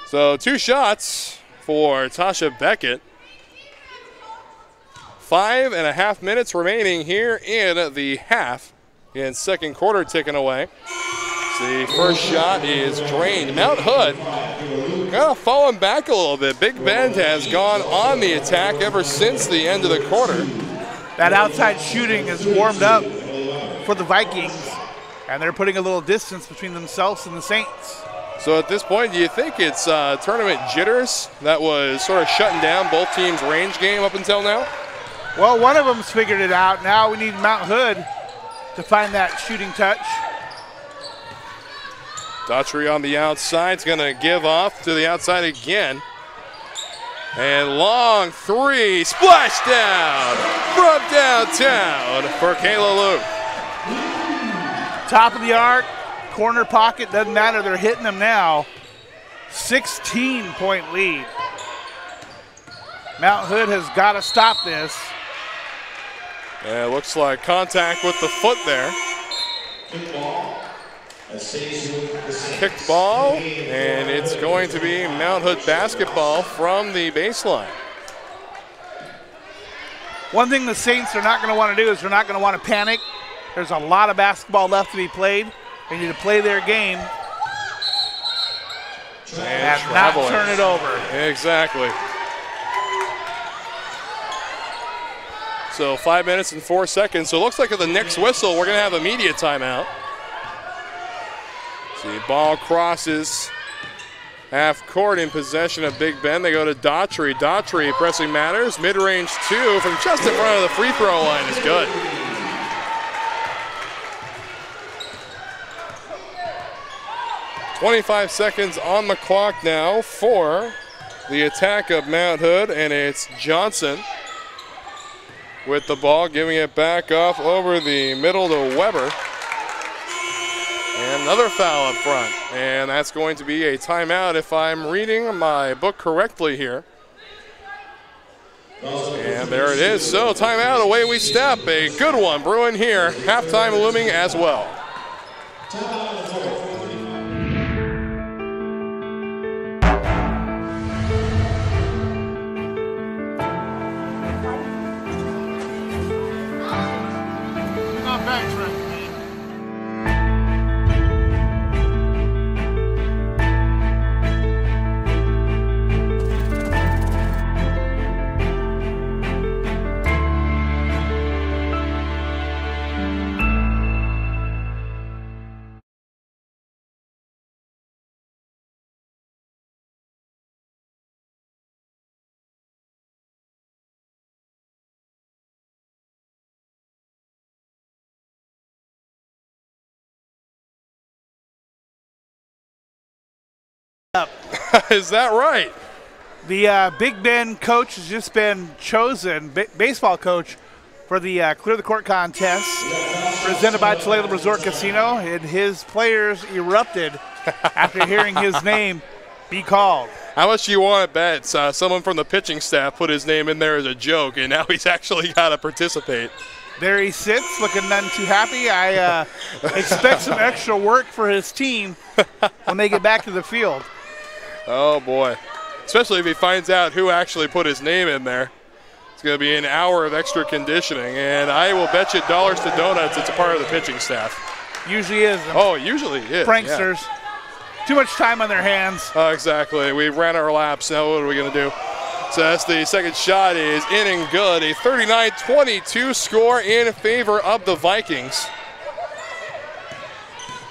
So 2 shots for Tasha Beckett. 5.5 minutes remaining here in the half. In second quarter ticking away. The first shot is drained. Mount Hood kind of falling back a little bit. Big Bend has gone on the attack ever since the end of the quarter. That outside shooting is warmed up for the Vikings, and they're putting a little distance between themselves and the Saints. So at this point, do you think it's tournament jitters that was sort of shutting down both teams' range game up until now? Well, one of them's figured it out. Now we need Mount Hood to find that shooting touch. Daughtry on the outside is going to give off to the outside again. And long 3, splash down from downtown for Kayla Luke. Top of the arc, corner pocket, doesn't matter, they're hitting them now. 16-point lead. Mount Hood has got to stop this. And it looks like contact with the foot there. Kicked ball, and it's going to be Mount Hood basketball from the baseline. One thing the Saints are not going to want to do is they're not going to want to panic. There's a lot of basketball left to be played. They need to play their game and not turn it over. Exactly. So 5 minutes and 4 seconds. So it looks like at the next whistle, we're going to have a media timeout. See, ball crosses half court in possession of Big Bend. They go to Daughtry. Daughtry pressing matters. Mid-range 2 from just in front of the free throw line is good. .25 seconds on the clock now for the attack of Mount Hood, and it's Johnson with the ball, giving it back off over the middle to Weber. And another foul up front, and that's going to be a timeout if I'm reading my book correctly here. And there it is. So timeout, away we step. A good one brewing here. Halftime looming as well. Not bad, Trent. Is that right? The Big Bend coach has just been chosen, baseball coach, for the Clear the Court contest presented by Tulalip Resort Casino, and his players erupted after hearing his name be called. How much do you want to bet someone from the pitching staff put his name in there as a joke, and now he's actually got to participate? There he sits, looking none too happy. I expect some extra work for his team when they get back to the field. Oh, boy. Especially if he finds out who actually put his name in there. It's going to be an hour of extra conditioning, and I will bet you dollars to donuts it's a part of the pitching staff. Usually is. Oh, usually is. Pranksters. Yeah. Too much time on their hands. Exactly. We ran our laps. Now what are we going to do? So that's the second shot is in and good. A 39-22 score in favor of the Vikings.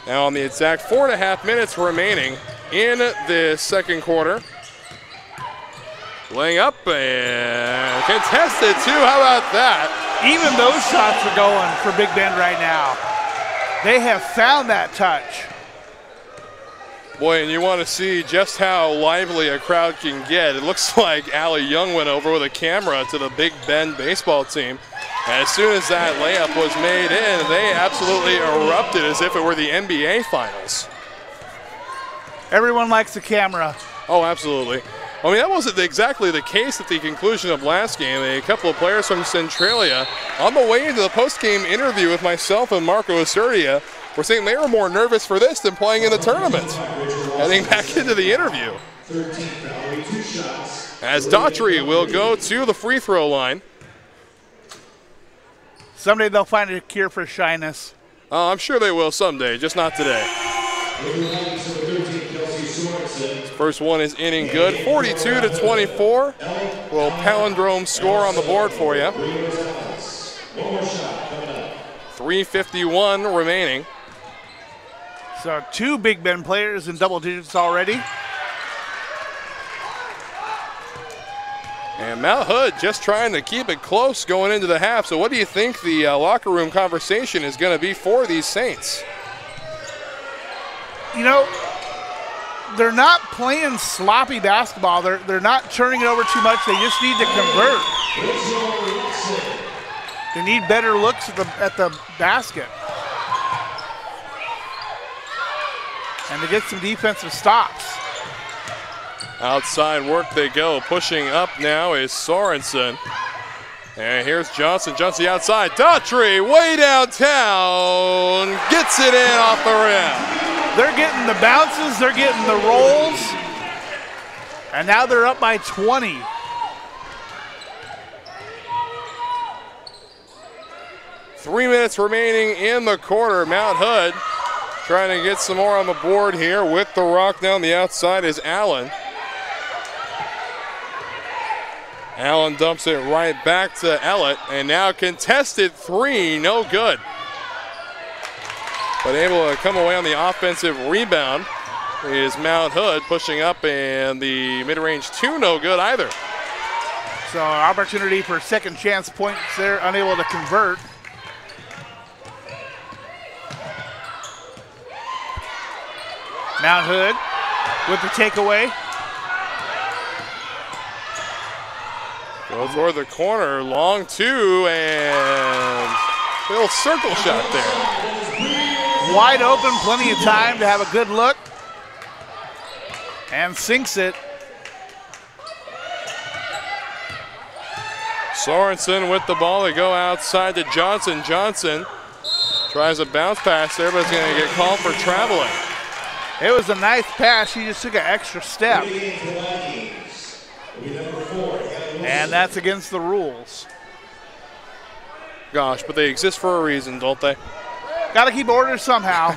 Now on the attack, 4.5 minutes remaining in the second quarter. Laying up and contested too. How about that? Even those shots are going for Big Bend right now. They have found that touch. Boy, and you want to see just how lively a crowd can get. It looks like Allie Young went over with a camera to the Big Bend baseball team. As soon as that layup was made in, they absolutely erupted as if it were the NBA Finals. Everyone likes the camera. Oh, absolutely. I mean, that wasn't exactly the case at the conclusion of last game. A couple of players from Centralia, on the way into the post-game interview with myself and Marco Acerdia, were saying they were more nervous for this than playing in the tournament, heading back into the interview. As Daughtry will go to the free throw line. Someday they'll find a cure for shyness. I'm sure they will someday, just not today. First one is in and good, 42-24. Little palindrome score on the board for you. 3:51 remaining. So 2 Big Bend players in double digits already. And Mount Hood just trying to keep it close going into the half. So what do you think the locker room conversation is going to be for these Saints? You know, they're not playing sloppy basketball. They're not turning it over too much. They just need to convert. They need better looks at the basket. And to get some defensive stops. Outside work they go. Pushing up now is Sorensen. And here's Johnson. Johnson outside. Daughtry way downtown. Gets it in off the rim. They're getting the bounces. They're getting the rolls. And now they're up by 20. Three minutes remaining in the quarter. Mount Hood trying to get some more on the board here. With the rock down the outside is Allen. Allen dumps it right back to Ellett, and now contested three, no good. But able to come away on the offensive rebound is Mount Hood, pushing up, and the mid-range two, no good either. So opportunity for second chance points there, unable to convert. Mount Hood with the takeaway. Goes toward the corner, long two, and a little circle shot there. Wide open, plenty of time to have a good look. And sinks it. Sorensen with the ball. They go outside to Johnson. Johnson tries a bounce pass there, but it's going to get called for traveling. It was a nice pass. He just took an extra step. And that's against the rules. Gosh, but they exist for a reason, don't they? Got to keep order somehow.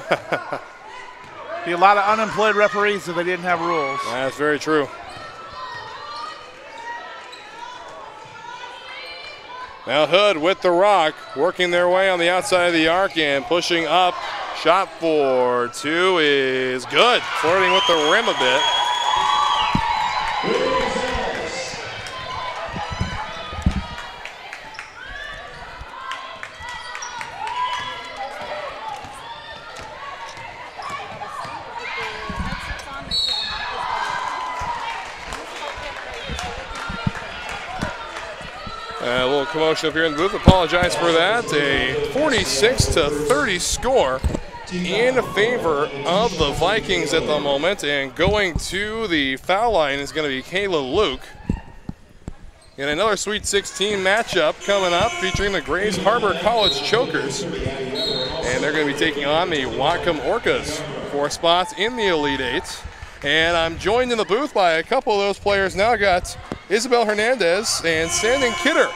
Be a lot of unemployed referees if they didn't have rules. That's very true. Now Hood with the rock, working their way on the outside of the arc and pushing up. Shot for two is good. Flirting with the rim a bit. A little commotion up here in the booth. Apologize for that. A 46-30 score in favor of the Vikings at the moment. And going to the foul line is going to be Kayla Luke. And another Sweet 16 matchup coming up featuring the Grays Harbor College Chokers. And they're going to be taking on the Whatcom Orcas for spots in the Elite Eight. And I'm joined in the booth by a couple of those players now. Got Isabel Hernandez and Sandon Kidder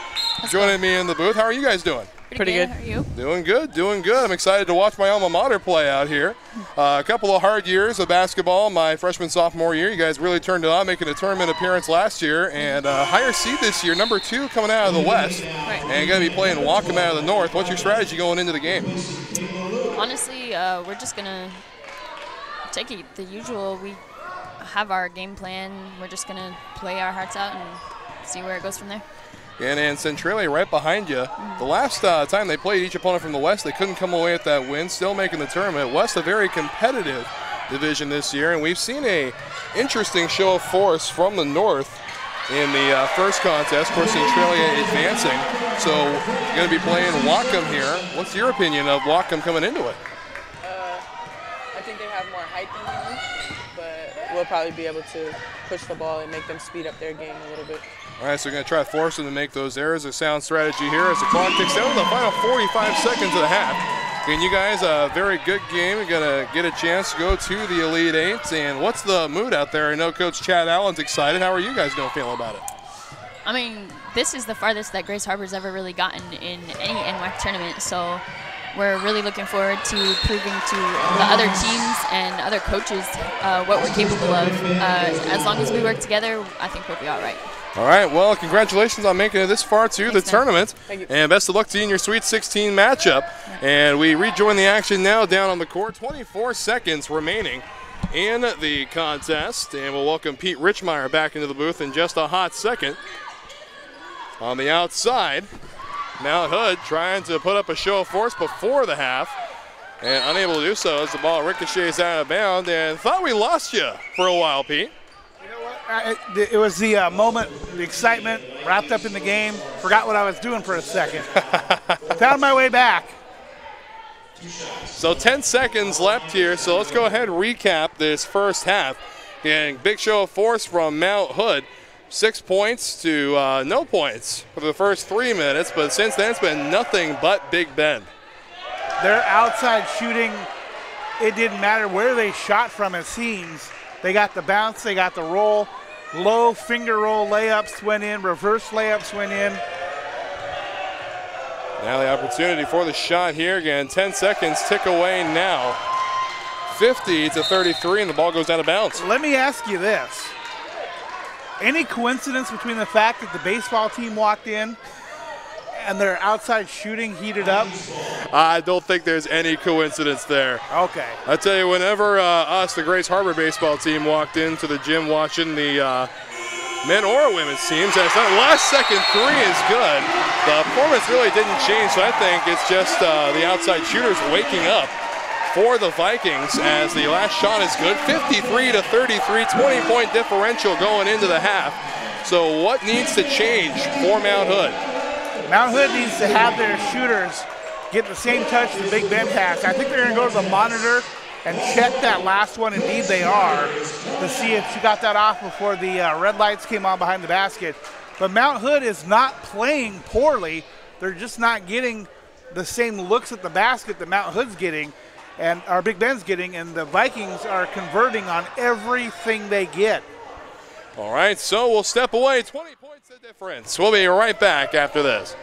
joining me in the booth. How are you guys doing? Pretty good. How are you? Doing good, doing good. I'm excited to watch my alma mater play out here. A couple of hard years of basketball my freshman, sophomore year. You guys really turned it on, making a tournament appearance last year. And higher seed this year, number 2 coming out of the West. Right. And going to be playing Whatcom out of the North. What's your strategy going into the game? Honestly, we're just going to take it the usual. We have our game plan. We're just going to play our hearts out and see where it goes from there. And Centralia right behind you. The last time they played each opponent from the West, they couldn't come away with that win, still making the tournament. West, a very competitive division this year, and we've seen a interesting show of force from the North in the first contest. Of course, Centralia advancing. So you're going to be playing Whatcom here. What's your opinion of Whatcom coming into it? I think they have more height than we do, but we'll probably be able to push the ball and make them speed up their game a little bit. All right, so we're going to try to force them to make those errors. A sound strategy here as the clock ticks down to the final 45 seconds of the half. And you guys, a very good game. You're going to get a chance to go to the Elite Eight. And what's the mood out there? I know Coach Chad Allen's excited. How are you guys going to feel about it? I mean, this is the farthest that Grace Harbor's ever really gotten in any NWAC tournament, so we're really looking forward to proving to the other teams and other coaches what we're capable of. As long as we work together, I think we'll be all right. All right, well, congratulations on making it this far to the tournament. And best of luck to you in your Sweet 16 matchup. Yeah. And we rejoin the action now down on the court. 24 seconds remaining in the contest. And we'll welcome Pete Richmeyer back into the booth in just a hot second. On the outside, Mount Hood trying to put up a show of force before the half and unable to do so as the ball ricochets out of bounds. And thought we lost you for a while, Pete. You know what? It was the moment, the excitement, wrapped up in the game. Forgot what I was doing for a second. Found my way back. So 10 seconds left here, so let's go ahead and recap this first half. And big show of force from Mount Hood. 6 points to no points for the first 3 minutes, but since then it's been nothing but Big Bend. Their outside shooting, it didn't matter where they shot from, it seems. They got the bounce, they got the roll. Low finger roll layups went in, reverse layups went in. Now the opportunity for the shot here again. 10 seconds tick away now. 50-33, and the ball goes out of bounds. Let me ask you this. Any coincidence between the fact that the baseball team walked in and their outside shooting heated up? I don't think there's any coincidence there. Okay. I tell you, whenever the Grace Harbor baseball team walked into the gym watching the men or women's teams, that last second three is good. The performance really didn't change, so I think it's just the outside shooters waking up for the Vikings as the last shot is good. 53-33, 20-point differential going into the half. So what needs to change for Mount Hood? Mount Hood needs to have their shooters get the same touch the Big Bend has. I think they're going to go to the monitor and check that last one. Indeed they are, to see if she got that off before the red lights came on behind the basket. But Mount Hood is not playing poorly. They're just not getting the same looks at the basket that Mount Hood's getting. And our Big Bend's getting, and the Vikings are converting on everything they get. All right, so we'll step away. 20 points the difference. We'll be right back after this.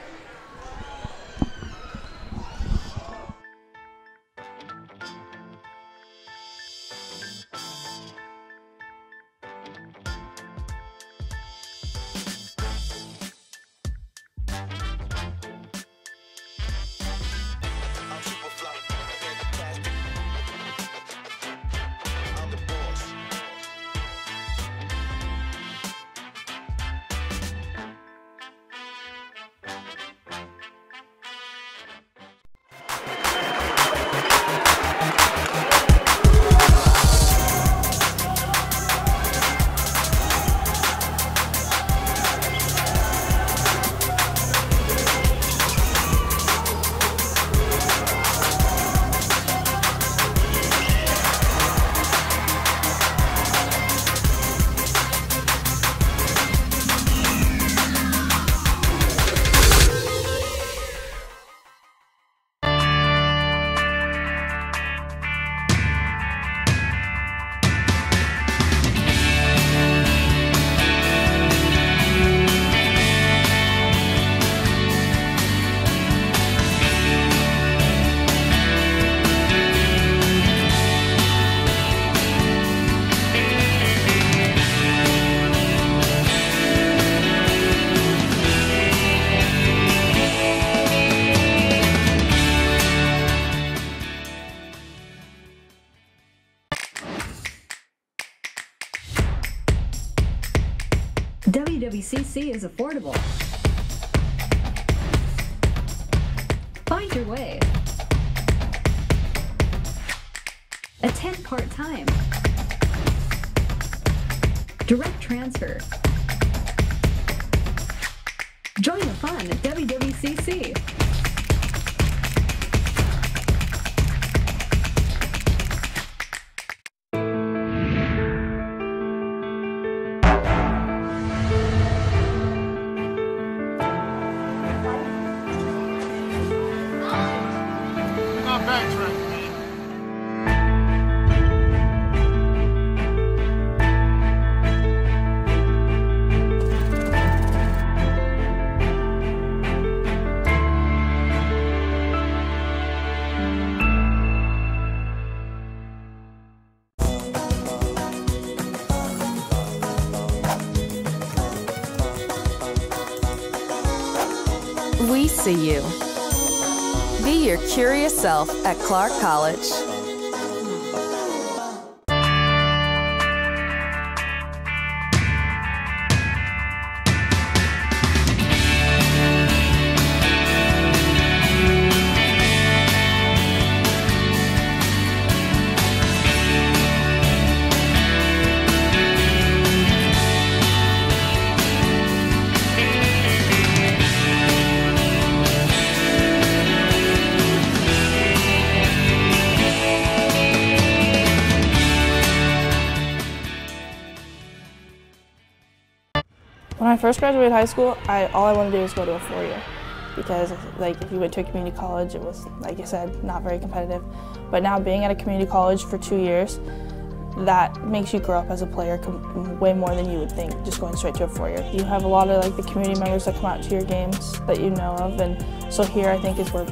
WWCC is affordable. Find your way. Attend part-time. Direct transfer. Join the fun at WWCC. We see you. Be your curious self at Clark College. When I first graduated high school, all I wanted to do was go to a 4-year because if you went to a community college, it was, like I said, not very competitive. But now being at a community college for 2 years, that makes you grow up as a player way more than you would think just going straight to a 4-year. You have a lot of the community members that come out to your games that you know of, and so here I think is where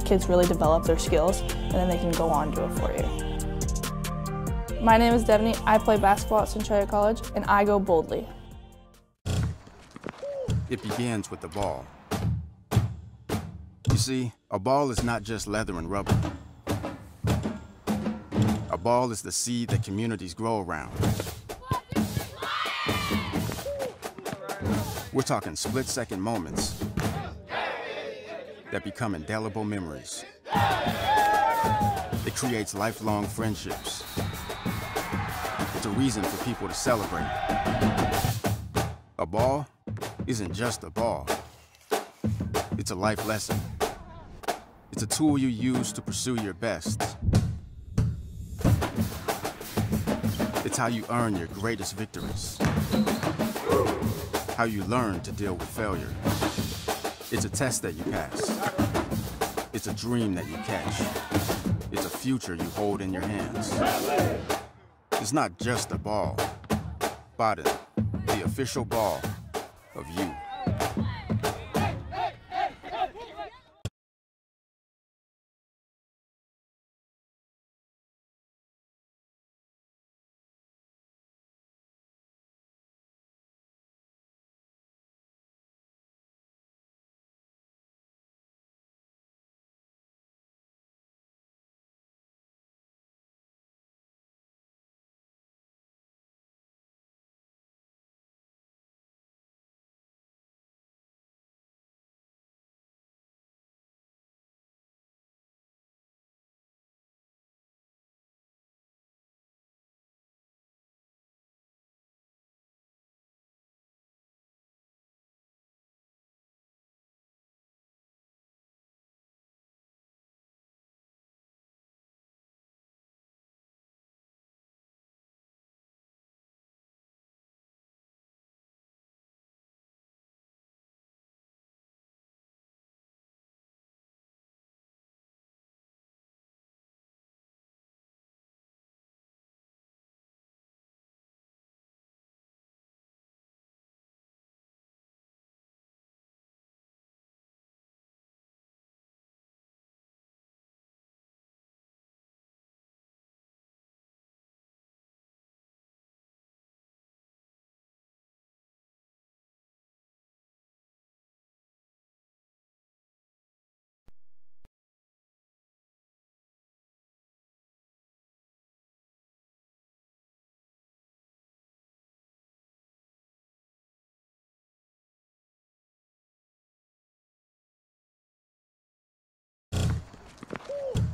kids really develop their skills and then they can go on to a 4-year. My name is Devaney. I play basketball at Centralia College and I go boldly. It begins with the ball. You see, a ball is not just leather and rubber. A ball is the seed that communities grow around. We're talking split-second moments that become indelible memories. It creates lifelong friendships. It's a reason for people to celebrate. A ball isn't just a ball. It's a life lesson. It's a tool you use to pursue your best. It's how you earn your greatest victories. How you learn to deal with failure. It's a test that you pass. It's a dream that you catch. It's a future you hold in your hands. It's not just a ball. Biden, the official ball of you.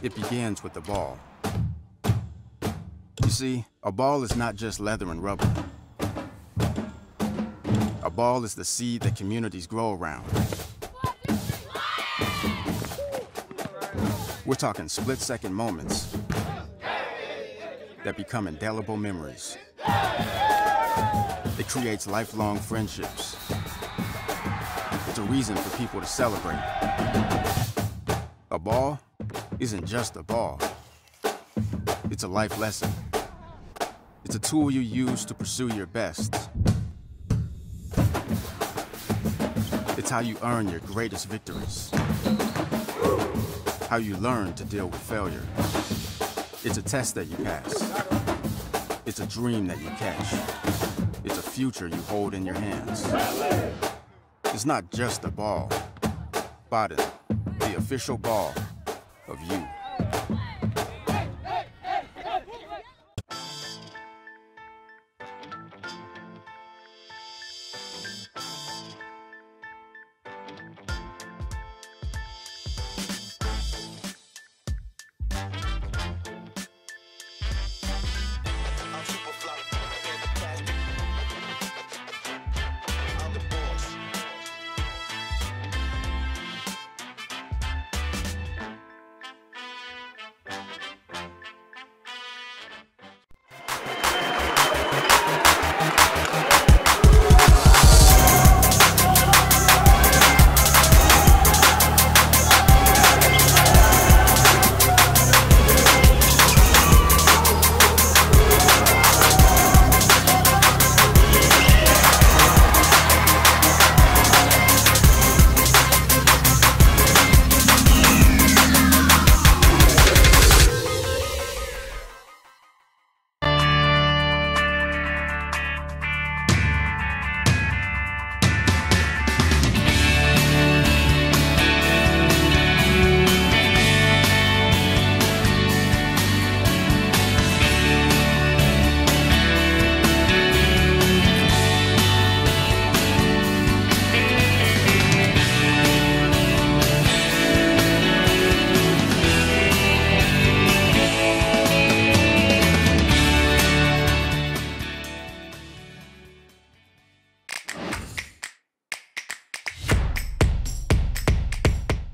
It begins with the ball. You see, a ball is not just leather and rubber. A ball is the seed that communities grow around. We're talking split-second moments that become indelible memories. It creates lifelong friendships. It's a reason for people to celebrate. A ball isn't just a ball. It's a life lesson. It's a tool you use to pursue your best. It's how you earn your greatest victories. How you learn to deal with failure. It's a test that you pass. It's a dream that you catch. It's a future you hold in your hands. It's not just a ball. Baden, the official ball of you.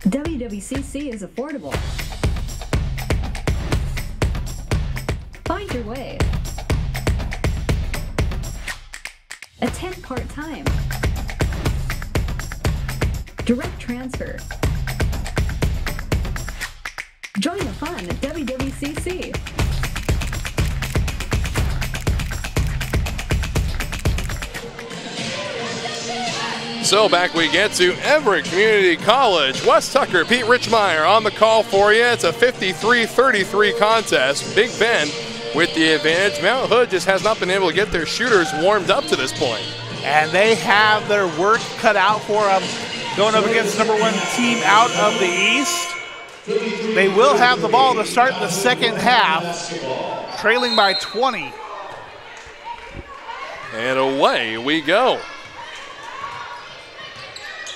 WWCC is affordable. Find your way. Attend part-time. Direct transfer. Join the fun at WWCC. So back we get to Everett Community College. Wes Tucker, Pete Richmeyer on the call for you. It's a 53-33 contest. Big Bend with the advantage. Mount Hood just has not been able to get their shooters warmed up to this point. And they have their work cut out for them going up against number one team out of the East. They will have the ball to start the second half, trailing by 20. And away we go.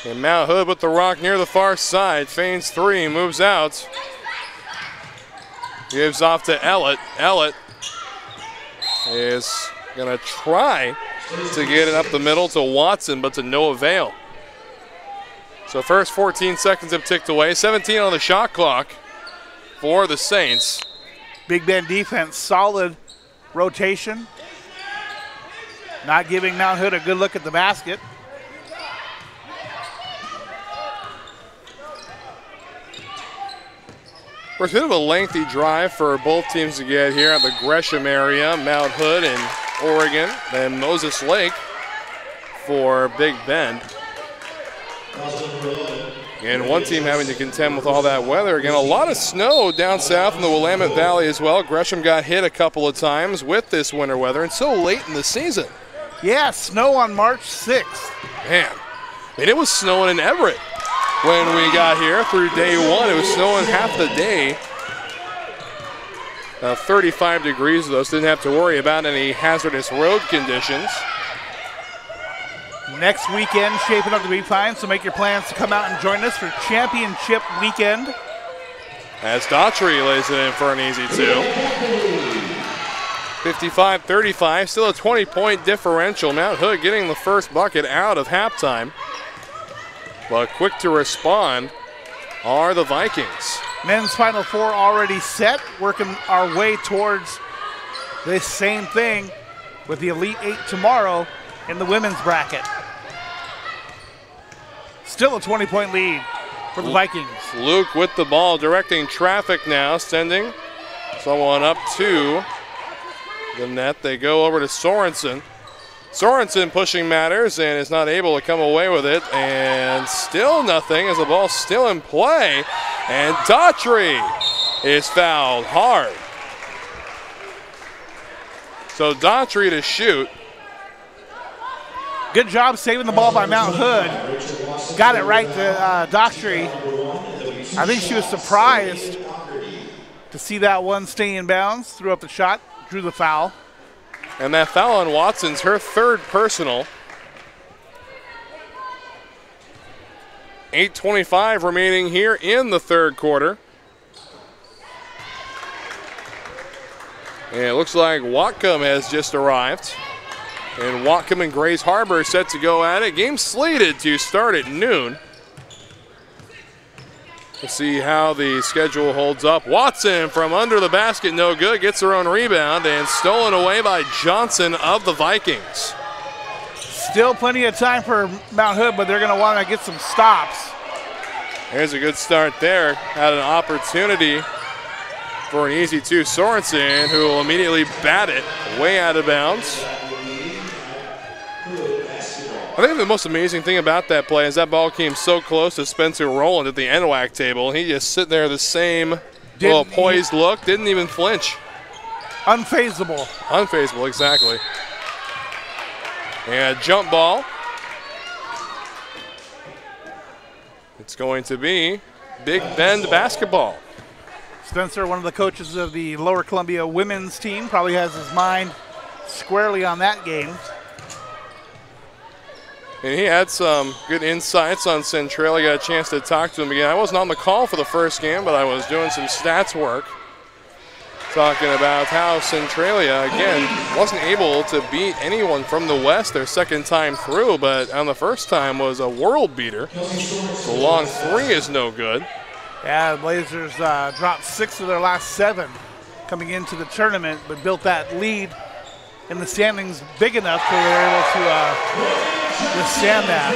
And Mount Hood with the rock near the far side. Feigns three, moves out. Gives off to Ellett. Ellett is going to try to get it up the middle to Watson, but to no avail. So first 14 seconds have ticked away. 17 on the shot clock for the Saints. Big Bend defense, solid rotation. Not giving Mount Hood a good look at the basket. It was a bit of a lengthy drive for both teams to get here at the Gresham area. Mount Hood and Oregon, then Moses Lake for Big Bend. And one team having to contend with all that weather. Again, a lot of snow down south in the Willamette Valley as well. Gresham got hit a couple of times with this winter weather, and so late in the season. Yeah, snow on March 6th. Man, I mean, it was snowing in Everett when we got here through day one. It was snowing half the day. 35 degrees though, so didn't have to worry about any hazardous road conditions. Next weekend shaping up to be fine, so make your plans to come out and join us for championship weekend. As Daughtry lays it in for an easy two. 55-35, still a 20-point differential. Mount Hood getting the first bucket out of halftime. But quick to respond are the Vikings. Men's Final Four already set, working our way towards this same thing with the Elite Eight tomorrow in the women's bracket. Still a 20-point lead for the Vikings. Luke with the ball, directing traffic now, sending someone up to the net. They go over to Sorensen. Sorensen pushing matters and is not able to come away with it, and still nothing as the ball's still in play, and Daughtry is fouled hard. So Daughtry to shoot. Good job saving the ball by Mount Hood. got it right to Daughtry. I think she was surprised to see that one stay in bounds, threw up the shot, drew the foul. And that foul on Watson's her third personal. 8:25 remaining here in the third quarter. And it looks like Whatcom has just arrived. And Whatcom and Grays Harbor set to go at it. Game slated to start at noon. Let's see how the schedule holds up. Watson from under the basket, no good. Gets her own rebound and stolen away by Johnson of the Vikings. Still plenty of time for Mount Hood, but they're going to want to get some stops. There's a good start there. Had an opportunity for an easy two. Sorensen, who will immediately bat it way out of bounds. I think the most amazing thing about that play is that ball came so close to Spencer Rowland at the NWAC table. He just sitting there the same little poised look, didn't even flinch. Unfazable. Unfazable, exactly. And jump ball. It's going to be Big Bend basketball. Spencer, one of the coaches of the Lower Columbia women's team, probably has his mind squarely on that game. And he had some good insights on Centralia. Got a chance to talk to him again. I wasn't on the call for the first game, but I was doing some stats work, talking about how Centralia, again, wasn't able to beat anyone from the West their second time through, but on the first time was a world beater. The long three is no good. Yeah, the Blazers dropped 6 of their last 7 coming into the tournament, but built that lead in the standings big enough so they were able to withstand that.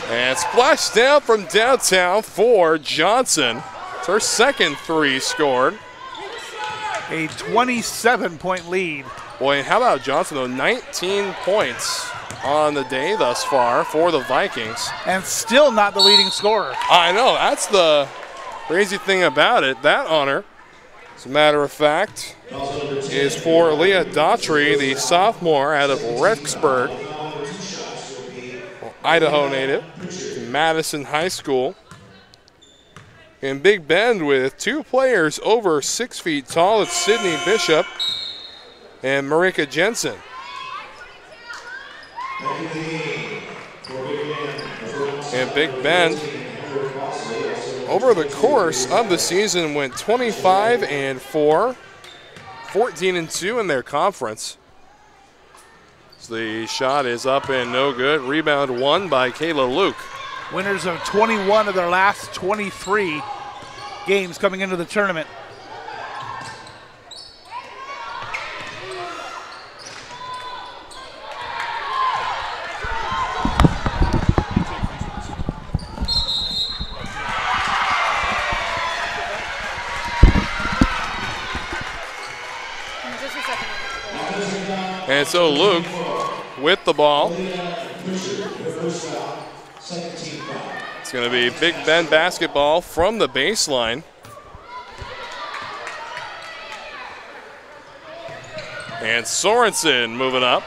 And splash down from downtown for Johnson. It's her second three scored. A 27-point lead. Boy, and how about Johnson, though? 19 points on the day thus far for the Vikings. And still not the leading scorer. I know, that's the crazy thing about it. That honor, as a matter of fact, is for Leah Daughtry, the sophomore out of Rexburg, Idaho native, Madison High School. And Big Bend with 2 players over 6 feet tall. It's Sydney Bishop and Marika Jensen. And Big Bend, over the course of the season, went 25-4, 14-2 in their conference. So the shot is up and no good. Rebound won by Kayla Luke. Winners of 21 of their last 23 games coming into the tournament. And so Luke with the ball. It's going to be Big Bend basketball from the baseline. And Sorensen moving up.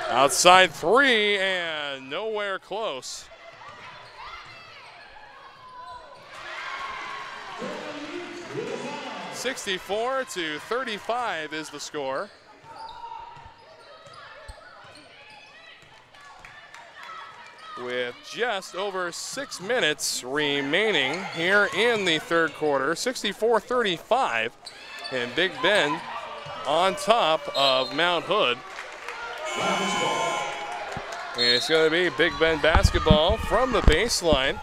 Outside three and nowhere close. (64-35) is the score. With just over 6 minutes remaining here in the third quarter, 64-35, and Big Bend on top of Mount Hood. And it's going to be Big Bend basketball from the baseline.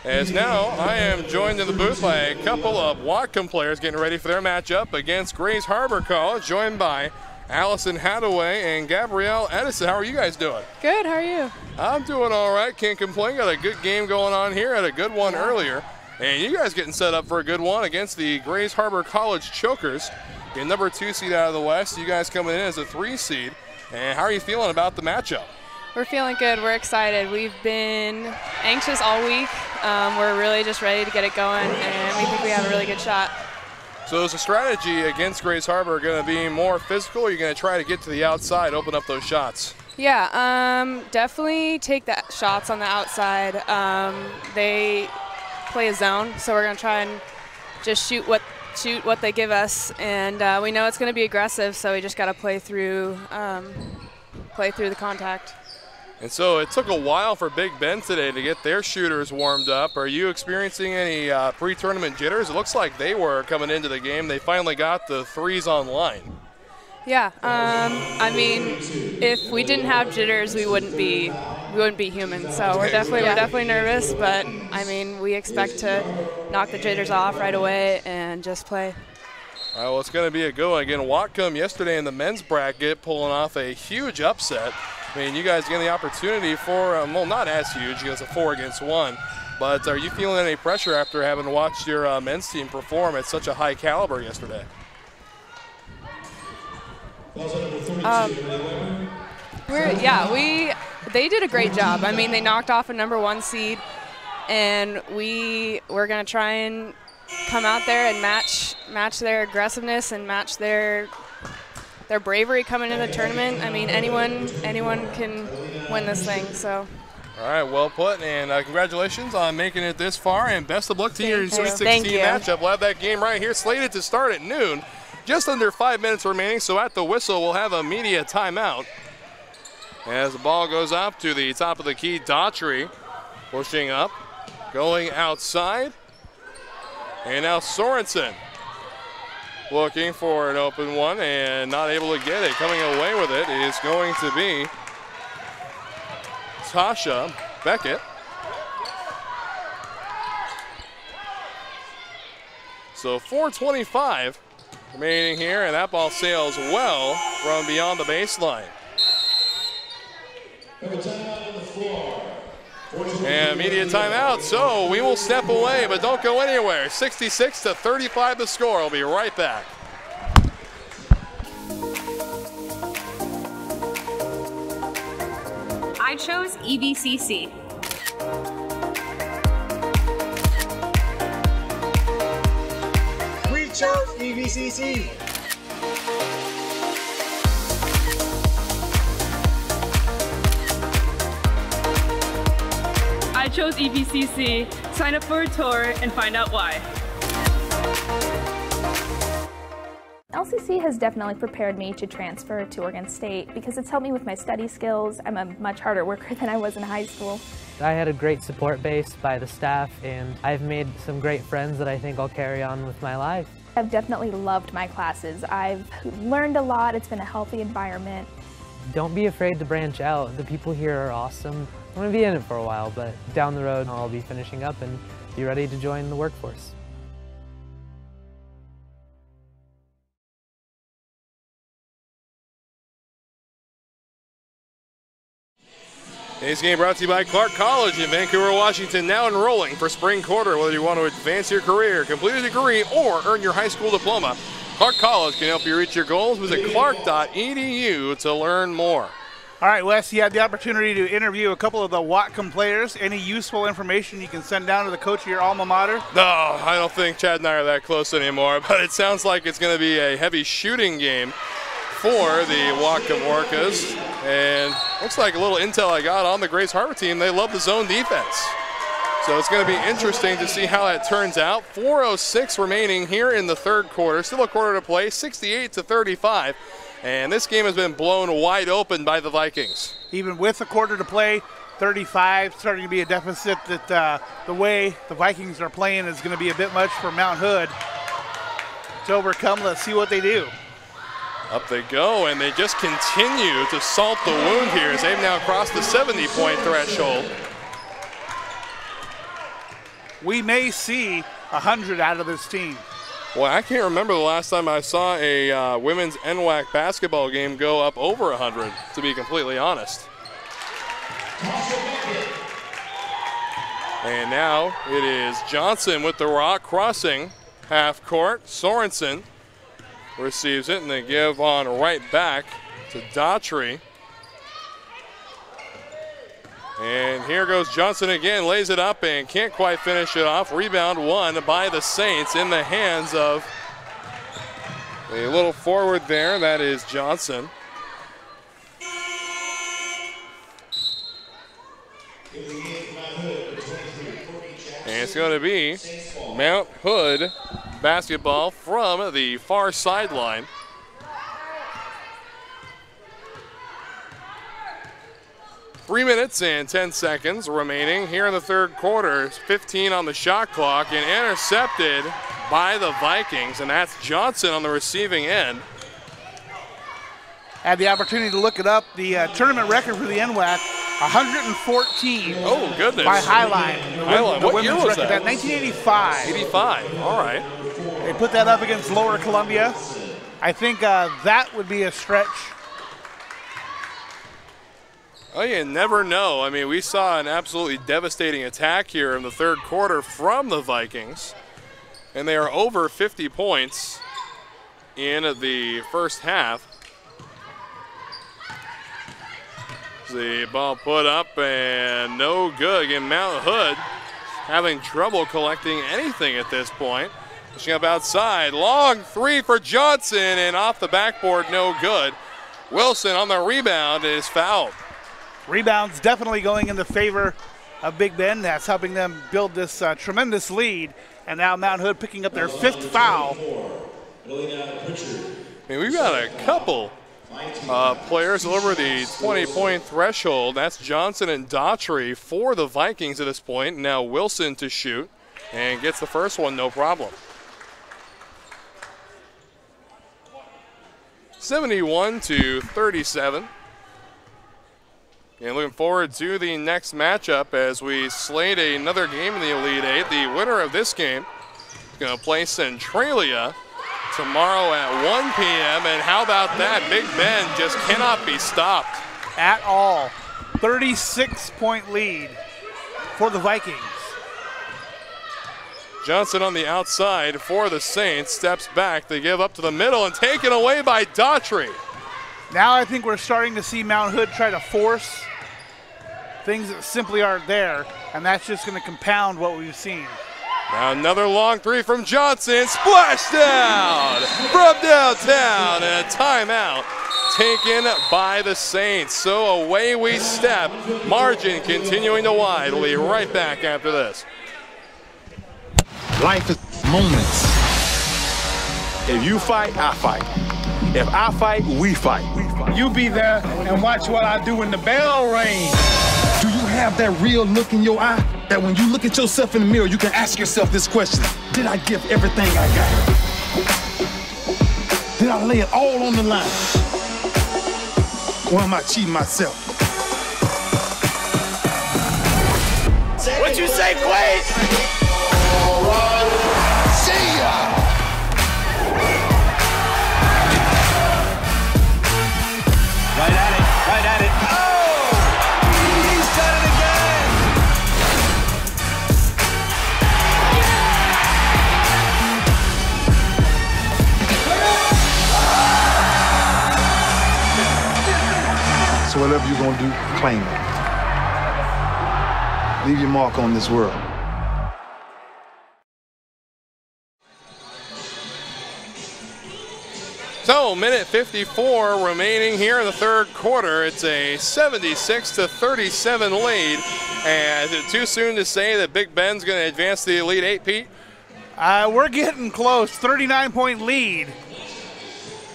As now I am joined in the booth by a couple of Whatcom players getting ready for their matchup against Grays Harbor College, joined by Allison Hadaway and Gabrielle Edison. How are you guys doing? Good, how are you? I'm doing all right, can't complain. Got a good game going on here, had a good one earlier. And you guys getting set up for a good one against the Grays Harbor College Chokers. The number 2 seed out of the West, you guys coming in as a 3 seed. And how are you feeling about the matchup? We're feeling good, we're excited. We've been anxious all week. We're really just ready to get it going, and we think we have a really good shot. So is the strategy against Grays Harbor going to be more physical, or are you going to try to get to the outside, open up those shots? Yeah, definitely take the shots on the outside. They play a zone, so we're going to try and just shoot what they give us, and we know it's going to be aggressive, so we just got to play through the contact. And so it took a while for Big Bend today to get their shooters warmed up. Are you experiencing any pre-tournament jitters? It looks like they were coming into the game. They finally got the threes online. Yeah, I mean, if we didn't have jitters, we wouldn't be human. So we're definitely nervous, but I mean, we expect to knock the jitters off right away and just play. All right, well, it's going to be a go again. Whatcom yesterday in the men's bracket pulling off a huge upset. I mean, you guys getting the opportunity for, well, not as huge, because it's a 4-against-1. But are you feeling any pressure after having watched your men's team perform at such a high caliber yesterday? They did a great job. I mean, they knocked off a #1 seed, and we're going to try and come out there and match their aggressiveness and match their bravery coming into the tournament. I mean, anyone can win this thing. So. All right, well put, and congratulations on making it this far, and best of luck to your Sweet 16 matchup. We'll have that game right here slated to start at noon. Just under 5 minutes remaining, so at the whistle, we'll have a media timeout. As the ball goes up to the top of the key, Daughtry pushing up, going outside, and now Sorensen looking for an open one and not able to get it. Coming away with it is going to be Tasha Beckett. So 4:25 remaining here, and that ball sails well from beyond the baseline. And media timeout, so we will step away, but don't go anywhere. 66-35 the score. We'll be right back. I chose EVCC. We chose EVCC. I chose EVCC. Sign up for a tour and find out why. LCC has definitely prepared me to transfer to Oregon State because it's helped me with my study skills. I'm a much harder worker than I was in high school. I had a great support base by the staff, and I've made some great friends that I think I'll carry on with my life. I've definitely loved my classes. I've learned a lot. It's been a healthy environment. Don't be afraid to branch out. The people here are awesome. I'm going to be in it for a while, but down the road I'll be finishing up and be ready to join the workforce. Today's game brought to you by Clark College in Vancouver, Washington, now enrolling for spring quarter. Whether you want to advance your career, complete a degree, or earn your high school diploma, Clark College can help you reach your goals. Visit clark.edu to learn more. All right, Wes, you had the opportunity to interview a couple of the Whatcom players. Any useful information you can send down to the coach of your alma mater? No, I don't think Chad and I are that close anymore, but it sounds like it's going to be a heavy shooting game for the Whatcom Orcas. And looks like a little intel I got on the Grace Harbor team. They love the zone defense. So it's going to be interesting to see how that turns out. 4:06 remaining here in the third quarter. Still a quarter to play, 68-35. And this game has been blown wide open by the Vikings. Even with a quarter to play, 35, starting to be a deficit that the way the Vikings are playing is going to be a bit much for Mount Hood to overcome. Let's see what they do. Up they go, and they just continue to salt the wound here as they've now crossed the 70-point threshold. We may see 100 out of this team. Well, I can't remember the last time I saw a women's NWAC basketball game go up over 100, to be completely honest. And now it is Johnson with the rock crossing half court. Sorensen receives it, and they give on right back to Daughtry. And here goes Johnson again, lays it up and can't quite finish it off. Rebound won by the Saints in the hands of the little forward there. That is Johnson. And it's going to be Mount Hood basketball from the far sideline. Three minutes and 10 seconds remaining here in the third quarter. 15 on the shot clock and intercepted by the Vikings, and that's Johnson on the receiving end. Had the opportunity to look it up. The tournament record for the NWAC, 114. Oh, goodness. By Highline. Highline. What year was that? 1985. 85. All right. They put that up against Lower Columbia. I think that would be a stretch. Oh, you never know. I mean, we saw an absolutely devastating attack here in the third quarter from the Vikings, and they are over 50 points in the first half. The ball put up and no good. Again, Mount Hood having trouble collecting anything at this point. Pushing up outside, long three for Johnson, and off the backboard, no good. Wilson on the rebound is fouled. Rebounds definitely going in the favor of Big Bend. That's helping them build this tremendous lead. And now Mount Hood picking up their fifth foul. I mean, we've got a couple players over the 20-point threshold. That's Johnson and Daughtry for the Vikings at this point. Now Wilson to shoot and gets the first one, no problem. 71-37. And looking forward to the next matchup as we slate another game in the Elite Eight. The winner of this game is going to play Centralia tomorrow at 1 p.m. And how about that? Big Bend just cannot be stopped. At all. 36-point lead for the Vikings. Johnson on the outside for the Saints. Steps back. They give up to the middle and taken away by Daughtry. Now I think we're starting to see Mount Hood try to force things that simply aren't there, and that's just going to compound what we've seen. Now another long three from Johnson. Splashdown from downtown, and a timeout taken by the Saints. So away we step. Margin continuing to wide. We'll be right back after this. Life is moments. If you fight, I fight. If I fight, we fight. You be there and watch what I do when the bell rings. Do you have that real look in your eye that when you look at yourself in the mirror, you can ask yourself this question: did I give everything I got? Did I lay it all on the line? Or am I cheating myself? What you say, Quaid? See ya! Right at it, right at it. Oh! He's done it again! So whatever you're gonna do, claim it. Leave your mark on this world. So, minute 54 remaining here in the third quarter. It's a 76-37 lead. And is it too soon to say that Big Bend's going to advance the Elite Eight, Pete? We're getting close. 39-point lead.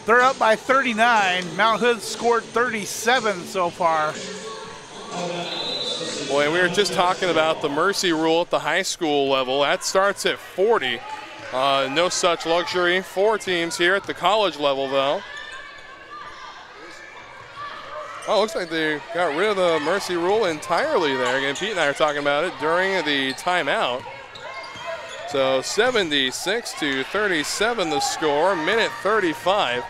They're up by 39. Mount Hood scored 37 so far. Boy, we were just talking about the mercy rule at the high school level. That starts at 40. No such luxury for teams here at the college level, though. Oh, looks like they got rid of the mercy rule entirely there. Again, Pete and I are talking about it during the timeout. So 76-37 the score, minute 35.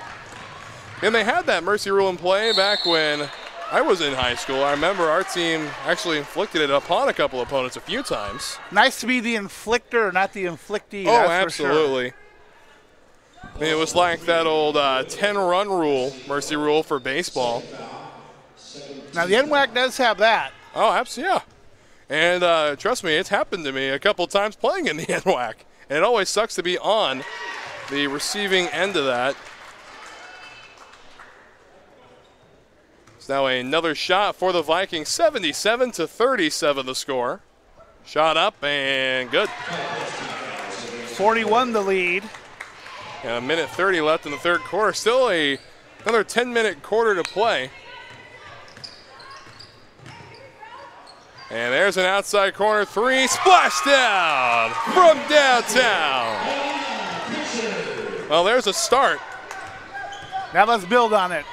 And they had that mercy rule in play back when I was in high school. I remember our team actually inflicted it upon a couple opponents a few times. Nice to be the inflictor, not the inflictee. Oh, absolutely. Sure. I mean, it was like that old 10-run rule, mercy rule for baseball. Now, the NWAC does have that. Oh, absolutely, yeah. And trust me, it's happened to me a couple times playing in the NWAC. And it always sucks to be on the receiving end of that. It's now another shot for the Vikings, 77-37 the score. Shot up and good. 41 the lead. And a minute 30 left in the third quarter. Still another 10-minute quarter to play. And there's an outside corner three. Splashdown from downtown. Well, there's a start. Now let's build on it.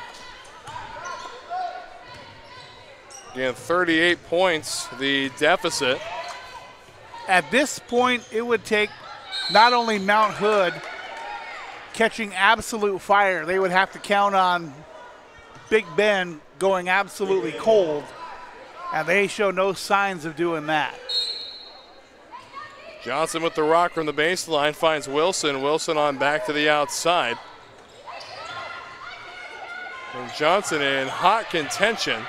Again, 38 points, the deficit. At this point, it would take not only Mount Hood catching absolute fire, they would have to count on Big Ben going absolutely cold, and they show no signs of doing that. Johnson with the rock from the baseline finds Wilson. Wilson on back to the outside. And Johnson in hot contention.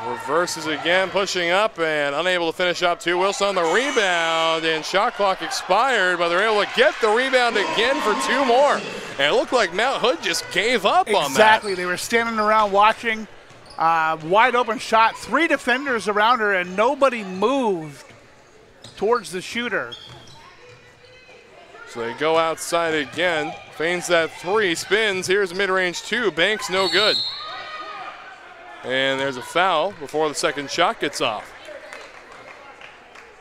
Reverses again, pushing up and unable to finish up too. Wilson on the rebound, and shot clock expired, but they're able to get the rebound again for two more. And it looked like Mount Hood just gave up on that. Exactly, they were standing around watching. Wide open shot, three defenders around her, and nobody moved towards the shooter. So they go outside again, feigns that three, spins, here's mid-range two, banks no good. And there's a foul before the second shot gets off.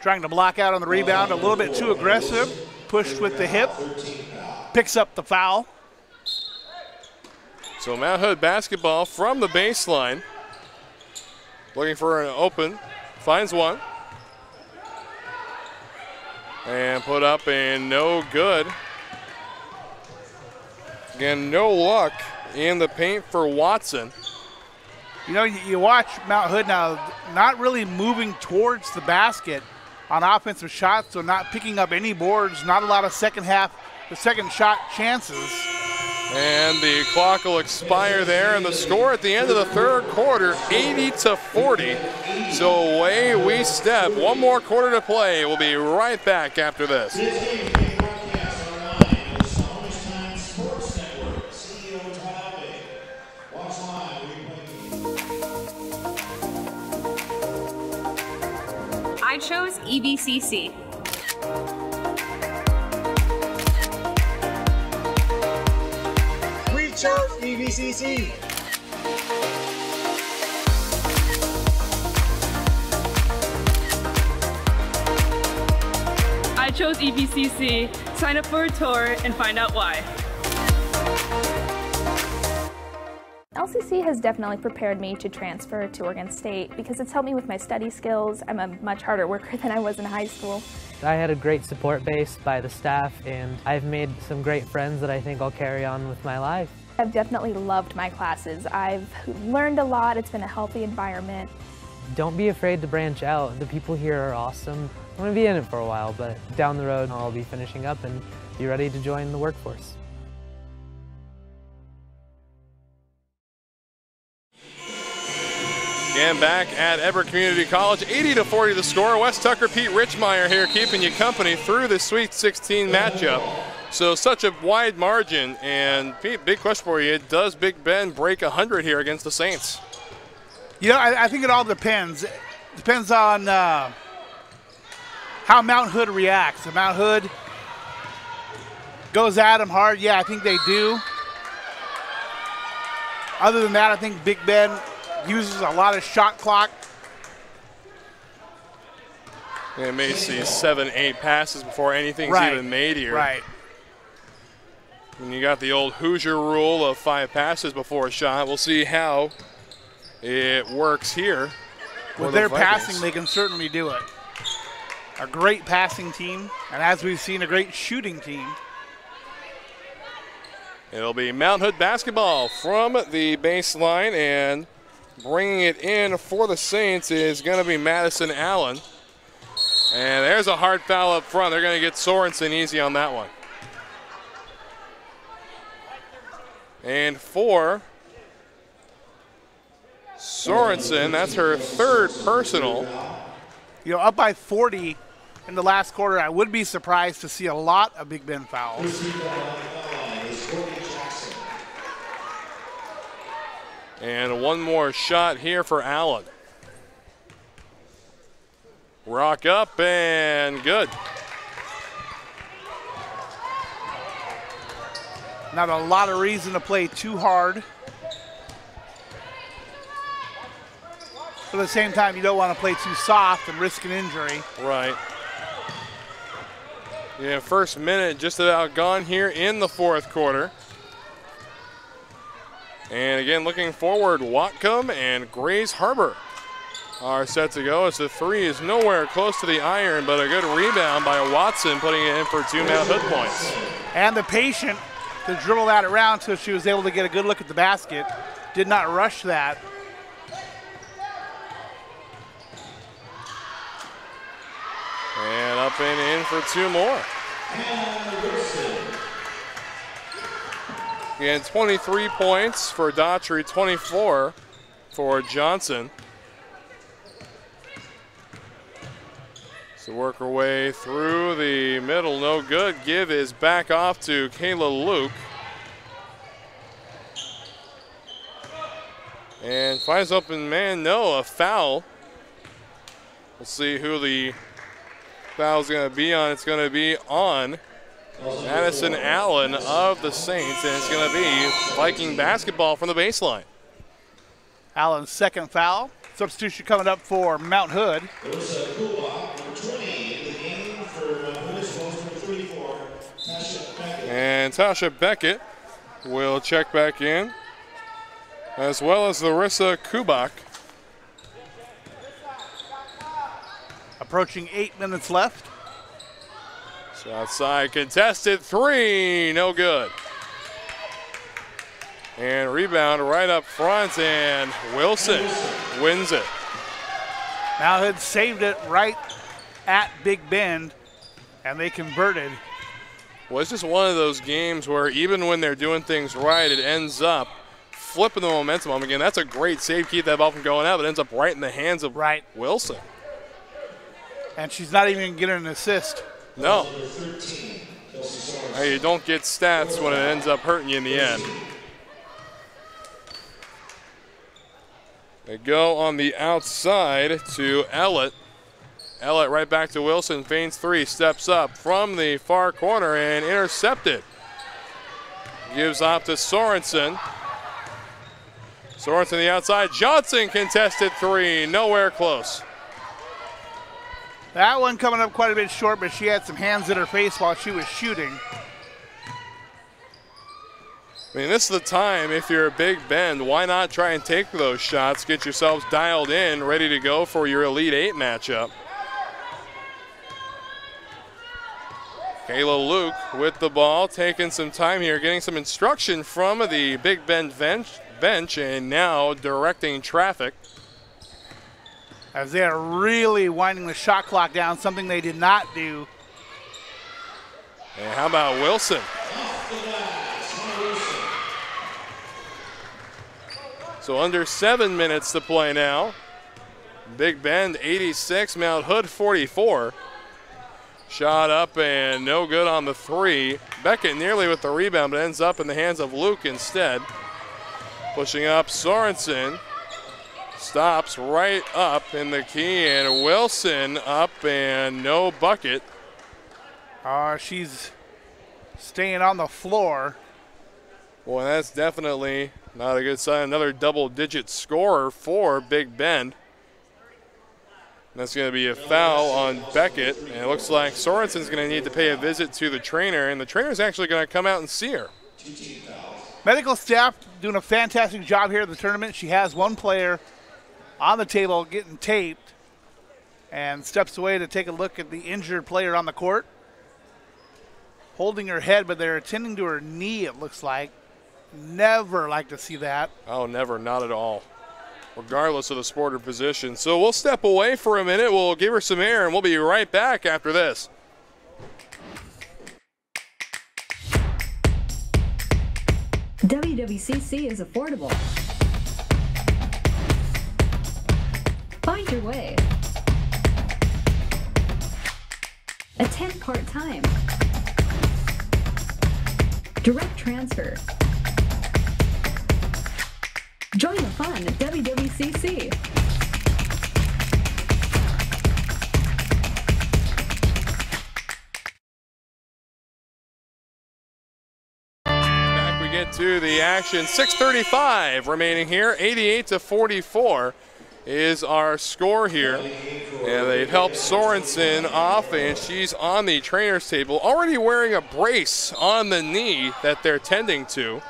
Trying to block out on the rebound, a little bit too aggressive, pushed with the hip, picks up the foul. So Mount Hood basketball from the baseline. Looking for an open, finds one. And put up and no good. Again, no luck in the paint for Watson. You know, you watch Mount Hood now, not really moving towards the basket on offensive shots, so not picking up any boards, not a lot of second shot chances. And the clock will expire there, and the score at the end of the third quarter, 80-40. So away we step. One more quarter to play. We'll be right back after this. I chose EBCC. We chose EBCC. I chose EBCC. Sign up for a tour and find out why. LCC has definitely prepared me to transfer to Oregon State because it's helped me with my study skills. I'm a much harder worker than I was in high school. I had a great support base by the staff, and I've made some great friends that I think I'll carry on with my life. I've definitely loved my classes. I've learned a lot. It's been a healthy environment. Don't be afraid to branch out. The people here are awesome. I'm going to be in it for a while, but down the road I'll be finishing up and be ready to join the workforce. Again, back at Everett Community College, 80-40 the score. Wes Tucker, Pete Richmeyer here keeping you company through the Sweet 16 matchup. So such a wide margin, and Pete, big question for you. Does Big Ben break 100 here against the Saints? You know, I think it all depends. It depends on how Mount Hood reacts. If Mount Hood goes at him hard, yeah, I think they do. Other than that, I think Big Ben uses a lot of shot clock. You may see 7-8 passes before anything's even made here. Right. And you got the old Hoosier rule of 5 passes before a shot. We'll see how it works here. With their passing, they can certainly do it. A great passing team, and as we've seen, a great shooting team. It'll be Mount Hood basketball from the baseline, and bringing it in for the Saints is going to be Madison Allen. And there's a hard foul up front. They're going to get Sorensen easy on that one. And for Sorensen, that's her third personal. You know, up by 40 in the last quarter, I would be surprised to see a lot of Big Ben fouls. And one more shot here for Allen. Rock up and good. Not a lot of reason to play too hard. But at the same time, you don't want to play too soft and risk an injury. Right. Yeah, first minute just about gone here in the fourth quarter. And again, looking forward, Whatcom and Grays Harbor are set to go as the three is nowhere close to the iron, but a good rebound by Watson, putting it in for 2 Mount Hood points. And the patient to dribble that around so she was able to get a good look at the basket. Did not rush that. And up and in for 2 more. Again, 23 points for Daughtry, 24 for Johnson. So work her way through the middle, no good. Give is back off to Kayla Luke. And finds open man, no, a foul. We'll see who the foul's gonna be on. It's gonna be on Madison Allen of the Saints, and it's gonna be Viking basketball from the baseline. Allen's second foul. Substitution coming up for Mount Hood. And Tasha Beckett will check back in, as well as Larissa Kubak. Approaching 8 minutes left. So outside, contested three, no good. And rebound right up front, and Wilson wins it. Mount Hood saved it right at Big Bend, and they converted. Well, it's just one of those games where even when they're doing things right, it ends up flipping the momentum on them. Again, that's a great save, keep that ball from going out, but it ends up right in the hands of Wilson. And she's not even getting an assist. No. Hey, you don't get stats when it ends up hurting you in the end. They go on the outside to Ellett. Ellett right back to Wilson, feigns three, steps up from the far corner and intercepted. Gives off to Sorensen. Sorensen the outside, Johnson contested three, nowhere close. That one coming up quite a bit short, but she had some hands in her face while she was shooting. I mean, this is the time, if you're a Big Bend, why not try and take those shots, get yourselves dialed in, ready to go for your Elite Eight matchup. Kayla Luke with the ball, taking some time here, getting some instruction from the Big Bend bench, and now directing traffic. As they are really winding the shot clock down, something they did not do. And how about Wilson? So under 7 minutes to play now. Big Bend 86, Mount Hood 44. Shot up and no good on the three. Beckett nearly with the rebound, but ends up in the hands of Luke instead. Pushing up Sorensen. Stops right up in the key, and Wilson up and no bucket. She's staying on the floor. Boy, that's definitely not a good sign. Another double-digit scorer for Big Bend. That's going to be a foul on Beckett, and it looks like Sorensen's going to need to pay a visit to the trainer, and the trainer's actually going to come out and see her. Medical staff doing a fantastic job here at the tournament. She has one player on the table getting taped and steps away to take a look at the injured player on the court. Holding her head, but they're attending to her knee, it looks like. Never like to see that. Oh, never, not at all, regardless of the sport or position. So we'll step away for a minute. We'll give her some air, and we'll be right back after this. WWCC is affordable. Find your way. Attend part-time. Direct transfer. Join the fun at WWCC. get to the action. 6:35 remaining here. 88-44 is our score here. And they've helped Sorensen off, and she's on the trainer's table, already wearing a brace on the knee that they're tending to.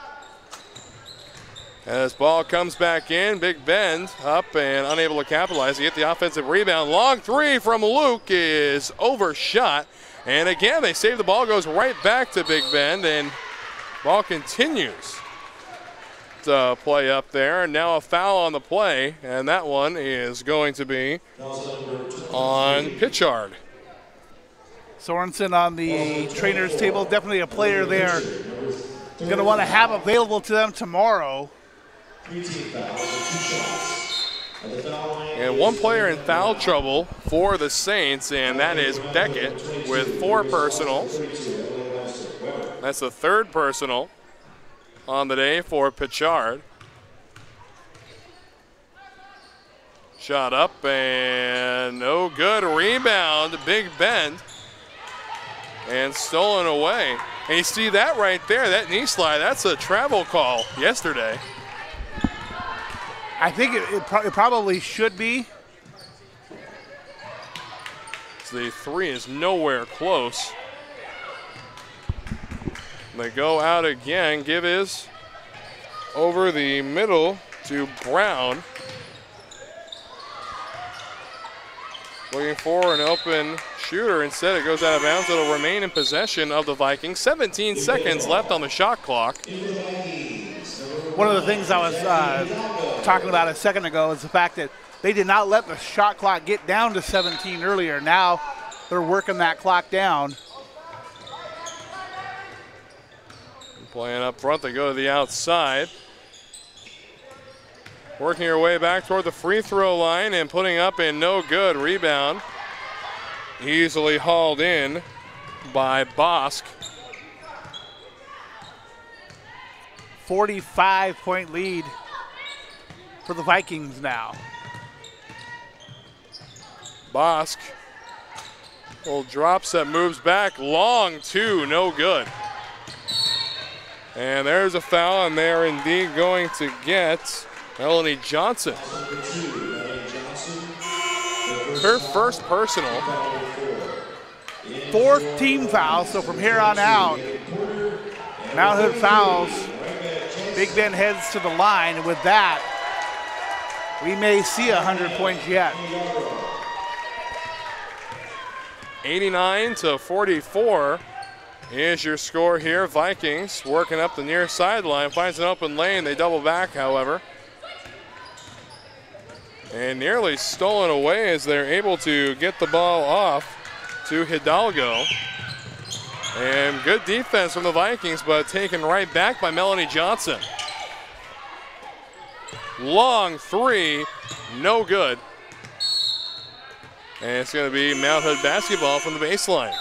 As ball comes back in, Big Bend up and unable to capitalize. They get the offensive rebound. Long three from Luke is overshot. And again, they save the ball, goes right back to Big Bend, and ball continues to play up there. And now a foul on the play, and that one is going to be on Pitchard. Sorensen on the trainer's table, definitely a player they're going to want to have available to them tomorrow. And one player in foul trouble for the Saints, and that is Beckett with 4 personals. That's the 3rd personal on the day for Pitchard. Shot up and no good. Rebound, Big Bend. And stolen away. And you see that right there, that knee slide, that's a travel call yesterday. I think it probably should be. So the 3 is nowhere close. They go out again. Give is over the middle to Brown. Looking for an open shooter. Instead, it goes out of bounds. It'll remain in possession of the Vikings. 17 seconds left on the shot clock. One of the things I was talking about a second ago is the fact that they did not let the shot clock get down to 17 earlier. Now they're working that clock down. Playing up front, they go to the outside. Working her way back toward the free throw line and putting up a no good rebound. Easily hauled in by Bosk. 45-point lead for the Vikings now. Bosk. Little drop set, moves back. Long 2, no good. And there's a foul, and they're indeed going to get Melanie Johnson. Her first personal. 4th team foul, so from here on out, Mount Hood fouls. Big Ben heads to the line, and with that, we may see 100 points yet. 89-44 is your score here. Vikings working up the near sideline, finds an open lane. They double back, however. And nearly stolen away as they're able to get the ball off to Hidalgo. And good defense from the Vikings, but taken right back by Melanie Johnson. Long 3, no good. And it's going to be Mount Hood basketball from the baseline.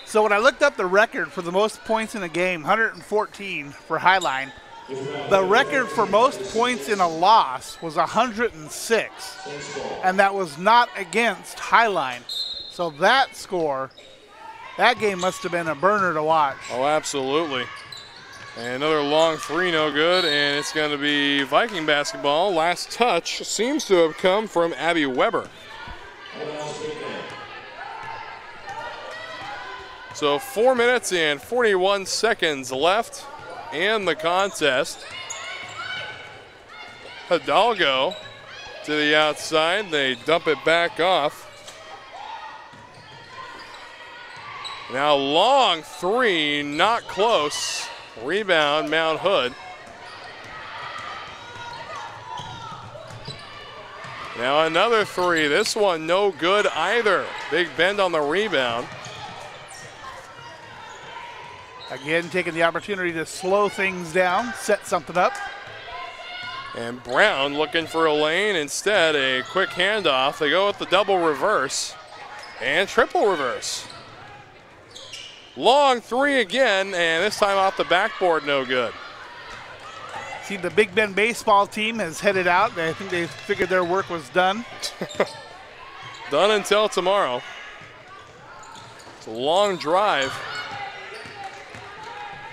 So when I looked up the record for the most points in a game, 114 for Highline, the record for most points in a loss was 106, and that was not against Highline. So that score, that game must have been a burner to watch. Oh, absolutely. And another long 3, no good, and it's going to be Viking basketball. Last touch seems to have come from Abby Weber. So 4 minutes and 41 seconds left in the contest. Hidalgo to the outside. They dump it back off. Now long 3, not close. Rebound, Mount Hood. Now another 3. This one no good either. Big Bend on the rebound. Again, taking the opportunity to slow things down, set something up. And Brown looking for a lane. Instead, a quick handoff. They go with the double reverse and triple reverse. Long 3 again, and this time off the backboard, no good. See, the Big Bend baseball team has headed out. I think they figured their work was done. Done until tomorrow. It's a long drive.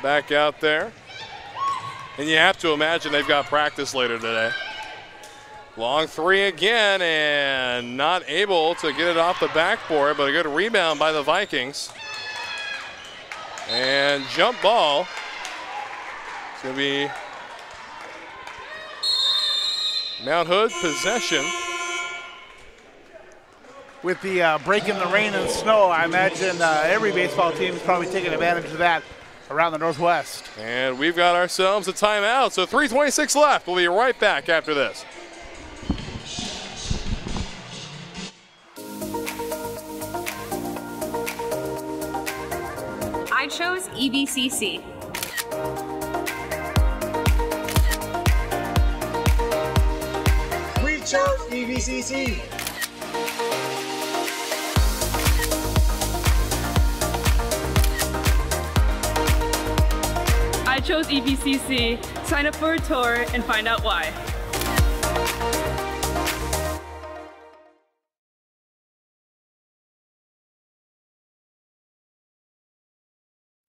Back out there. And you have to imagine they've got practice later today. Long three again, and not able to get it off the backboard, but a good rebound by the Vikings. And jump ball. It's going to be Mount Hood possession. With the break in the rain and snow, I imagine every baseball team is probably taking advantage of that around the Northwest. And we've got ourselves a timeout, so 3:26 left. We'll be right back after this. I chose EVCC. We chose EVCC. I chose EVCC. Sign up for a tour and find out why.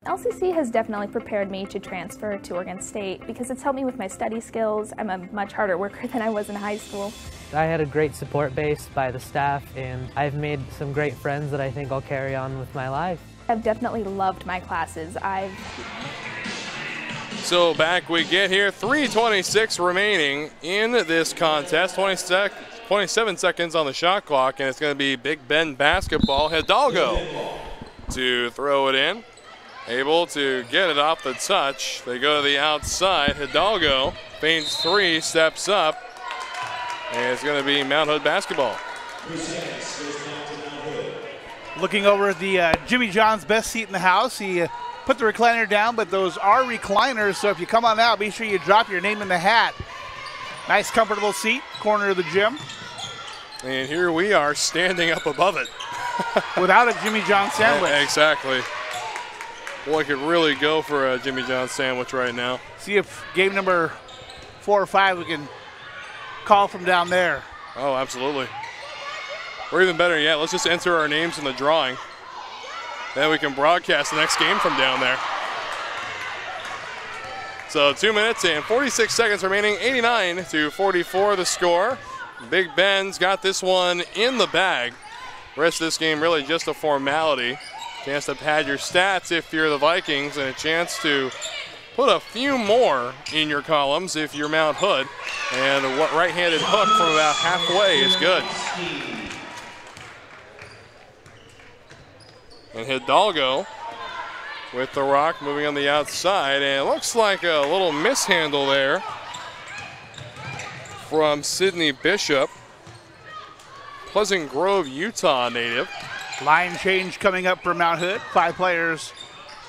LCC has definitely prepared me to transfer to Oregon State because it's helped me with my study skills. I'm a much harder worker than I was in high school. I had a great support base by the staff, and I've made some great friends that I think I'll carry on with my life. I've definitely loved my classes. So back we get here, 3:26 remaining in this contest, 27 seconds on the shot clock, and it's going to be Big Bend basketball. Hidalgo to throw it in. Able to get it off the touch. They go to the outside. Hidalgo feigns three, steps up, and it's going to be Mount Hood basketball. Looking over at the Jimmy John's best seat in the house, he put the recliner down, but those are recliners, so if you come on out, be sure you drop your name in the hat. Nice, comfortable seat, corner of the gym. And here we are standing up above it. Without a Jimmy John sandwich. Exactly. Boy, could really go for a Jimmy John sandwich right now. See if game number 4 or 5 we can call from down there. Oh, absolutely. Or even better yet, let's just enter our names in the drawing. Then we can broadcast the next game from down there. So 2 minutes and 46 seconds remaining, 89-44 the score. Big Ben's got this one in the bag. The rest of this game really just a formality. Chance to pad your stats if you're the Vikings, and a chance to put a few more in your columns if you're Mount Hood. And a right-handed hook from about halfway is good. And Hidalgo with the rock moving on the outside, and it looks like a little mishandle there from Sydney Bishop, Pleasant Grove, Utah native. Line change coming up for Mount Hood. 5 players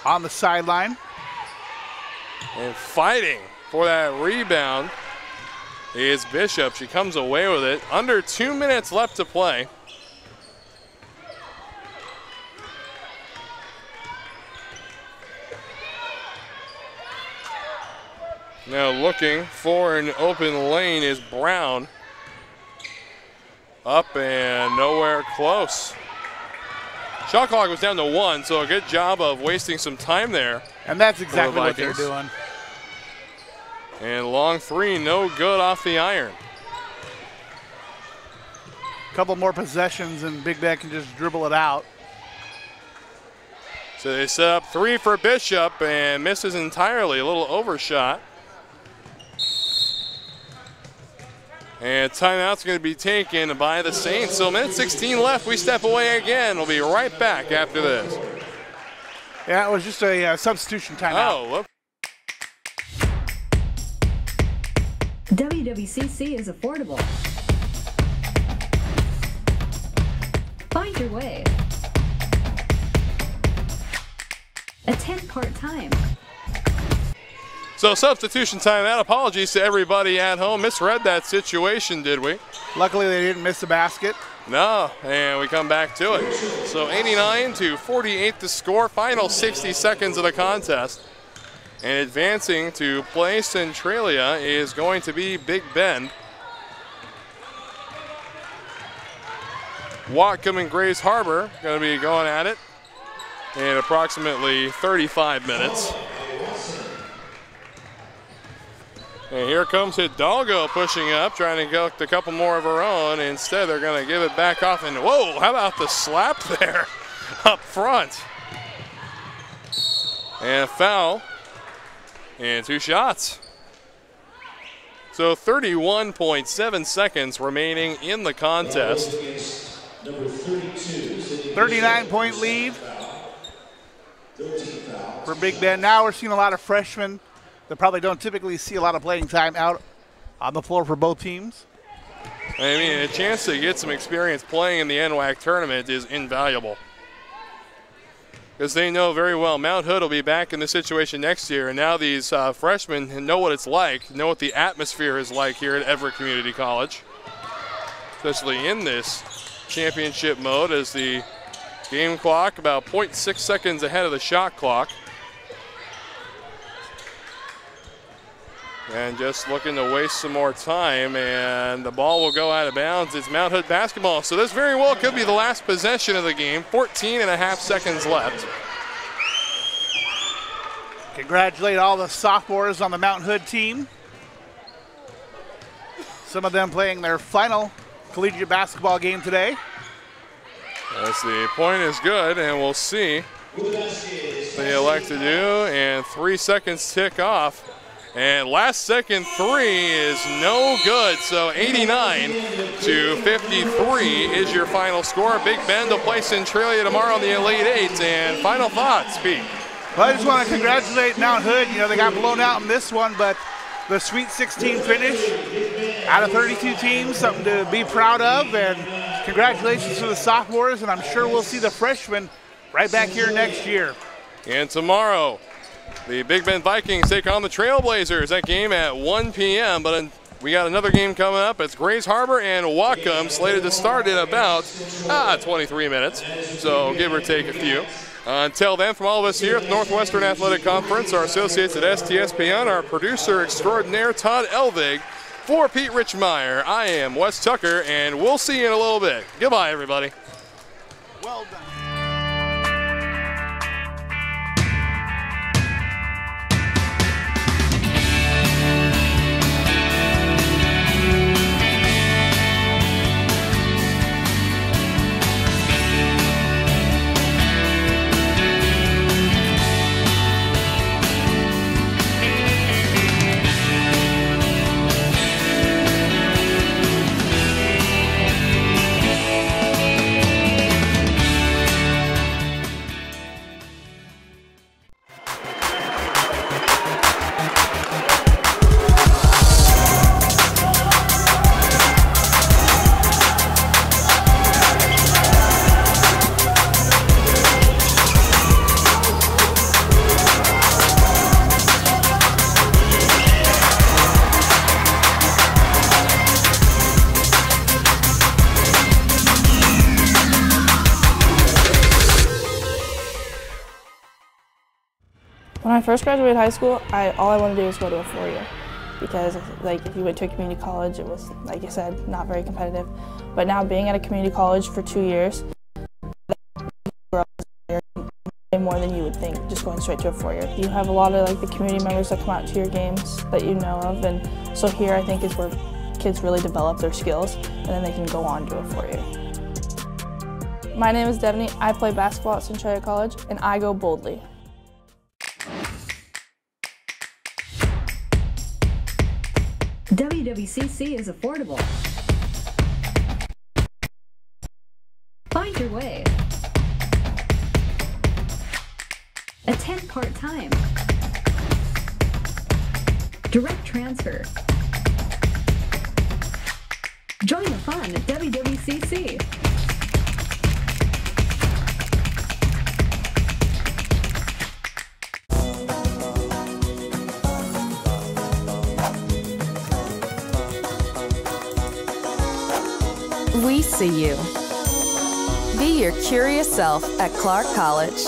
on the sideline. And fighting for that rebound is Bishop. She comes away with it. Under 2 minutes left to play. Now looking for an open lane is Brown. Up and nowhere close. Shot clock was down to 1, so a good job of wasting some time there. And that's exactly what they're doing. And long three, no good off the iron. A couple more possessions and Big Ben can just dribble it out. So they set up 3 for Bishop and misses entirely, a little overshot. And timeout's going to be taken by the Saints. So minute 16 left. We step away again. We'll be right back after this. Yeah, it was just a substitution timeout. Oh, look. WWCC is affordable. Find your way. Attend part-time. So substitution timeout. Apologies to everybody at home. Misread that situation, did we? Luckily they didn't miss the basket. No, and we come back to it. So 89-48 the score. Final 60 seconds of the contest. And advancing to play Centralia is going to be Big Bend. Whatcom and Grays Harbor going to be going at it in approximately 35 minutes. And here comes Hidalgo pushing up, trying to get a couple more of her own. Instead, they're going to give it back off. And whoa, how about the slap there up front? And a foul. And 2 shots. So 31.7 seconds remaining in the contest. 39-point lead for Big Bend. Now we're seeing a lot of freshmen that probably don't typically see a lot of playing time out on the floor for both teams. I mean, a chance to get some experience playing in the NWAC tournament is invaluable, because they know very well Mount Hood will be back in this situation next year, and now these freshmen know what it's like, know what the atmosphere is like here at Everett Community College, especially in this championship mode, as the game clock about 0.6 seconds ahead of the shot clock. And just looking to waste some more time, and the ball will go out of bounds. It's Mount Hood basketball, so this very well could be the last possession of the game. 14.5 seconds left. Congratulate all the sophomores on the Mount Hood team. Some of them playing their final collegiate basketball game today. As the point is good, and we'll see what they elect to do, and 3 seconds tick off. And last second three is no good, so 89-53 is your final score. Big Bend will play Centralia tomorrow in the Elite Eight. And final thoughts, Pete? Well, I just want to congratulate Mount Hood. You know, they got blown out in this one, but the Sweet 16 finish out of 32 teams, something to be proud of. And congratulations to the sophomores, and I'm sure we'll see the freshmen right back here next year. And tomorrow, the Big Bend Vikings take on the Trailblazers. That game at 1 p.m. But we got another game coming up. It's Grays Harbor and Whatcom, slated to start in about 23 minutes. So give or take a few. Until then, from all of us here at the Northwestern Athletic Conference, our associates at STSPN, our producer extraordinaire Todd Elvig, for Pete Richmeyer, I am Wes Tucker, and we'll see you in a little bit. Goodbye, everybody. Well done. When I first graduated high school, all I wanted to do was go to a 4-year, because like if you went to a community college, it was, like I said, not very competitive. But now being at a community college for 2 years, way more than you would think just going straight to a 4-year. You have a lot of like the community members that come out to your games that you know of, and so here I think is where kids really develop their skills, and then they can go on to a 4-year. My name is Devaney. I play basketball at Centralia College, and I go boldly. WWCC is affordable. Find your way. Attend part-time. Direct transfer. Join the fun at WWCC. We see you. Be your curious self at Clark College.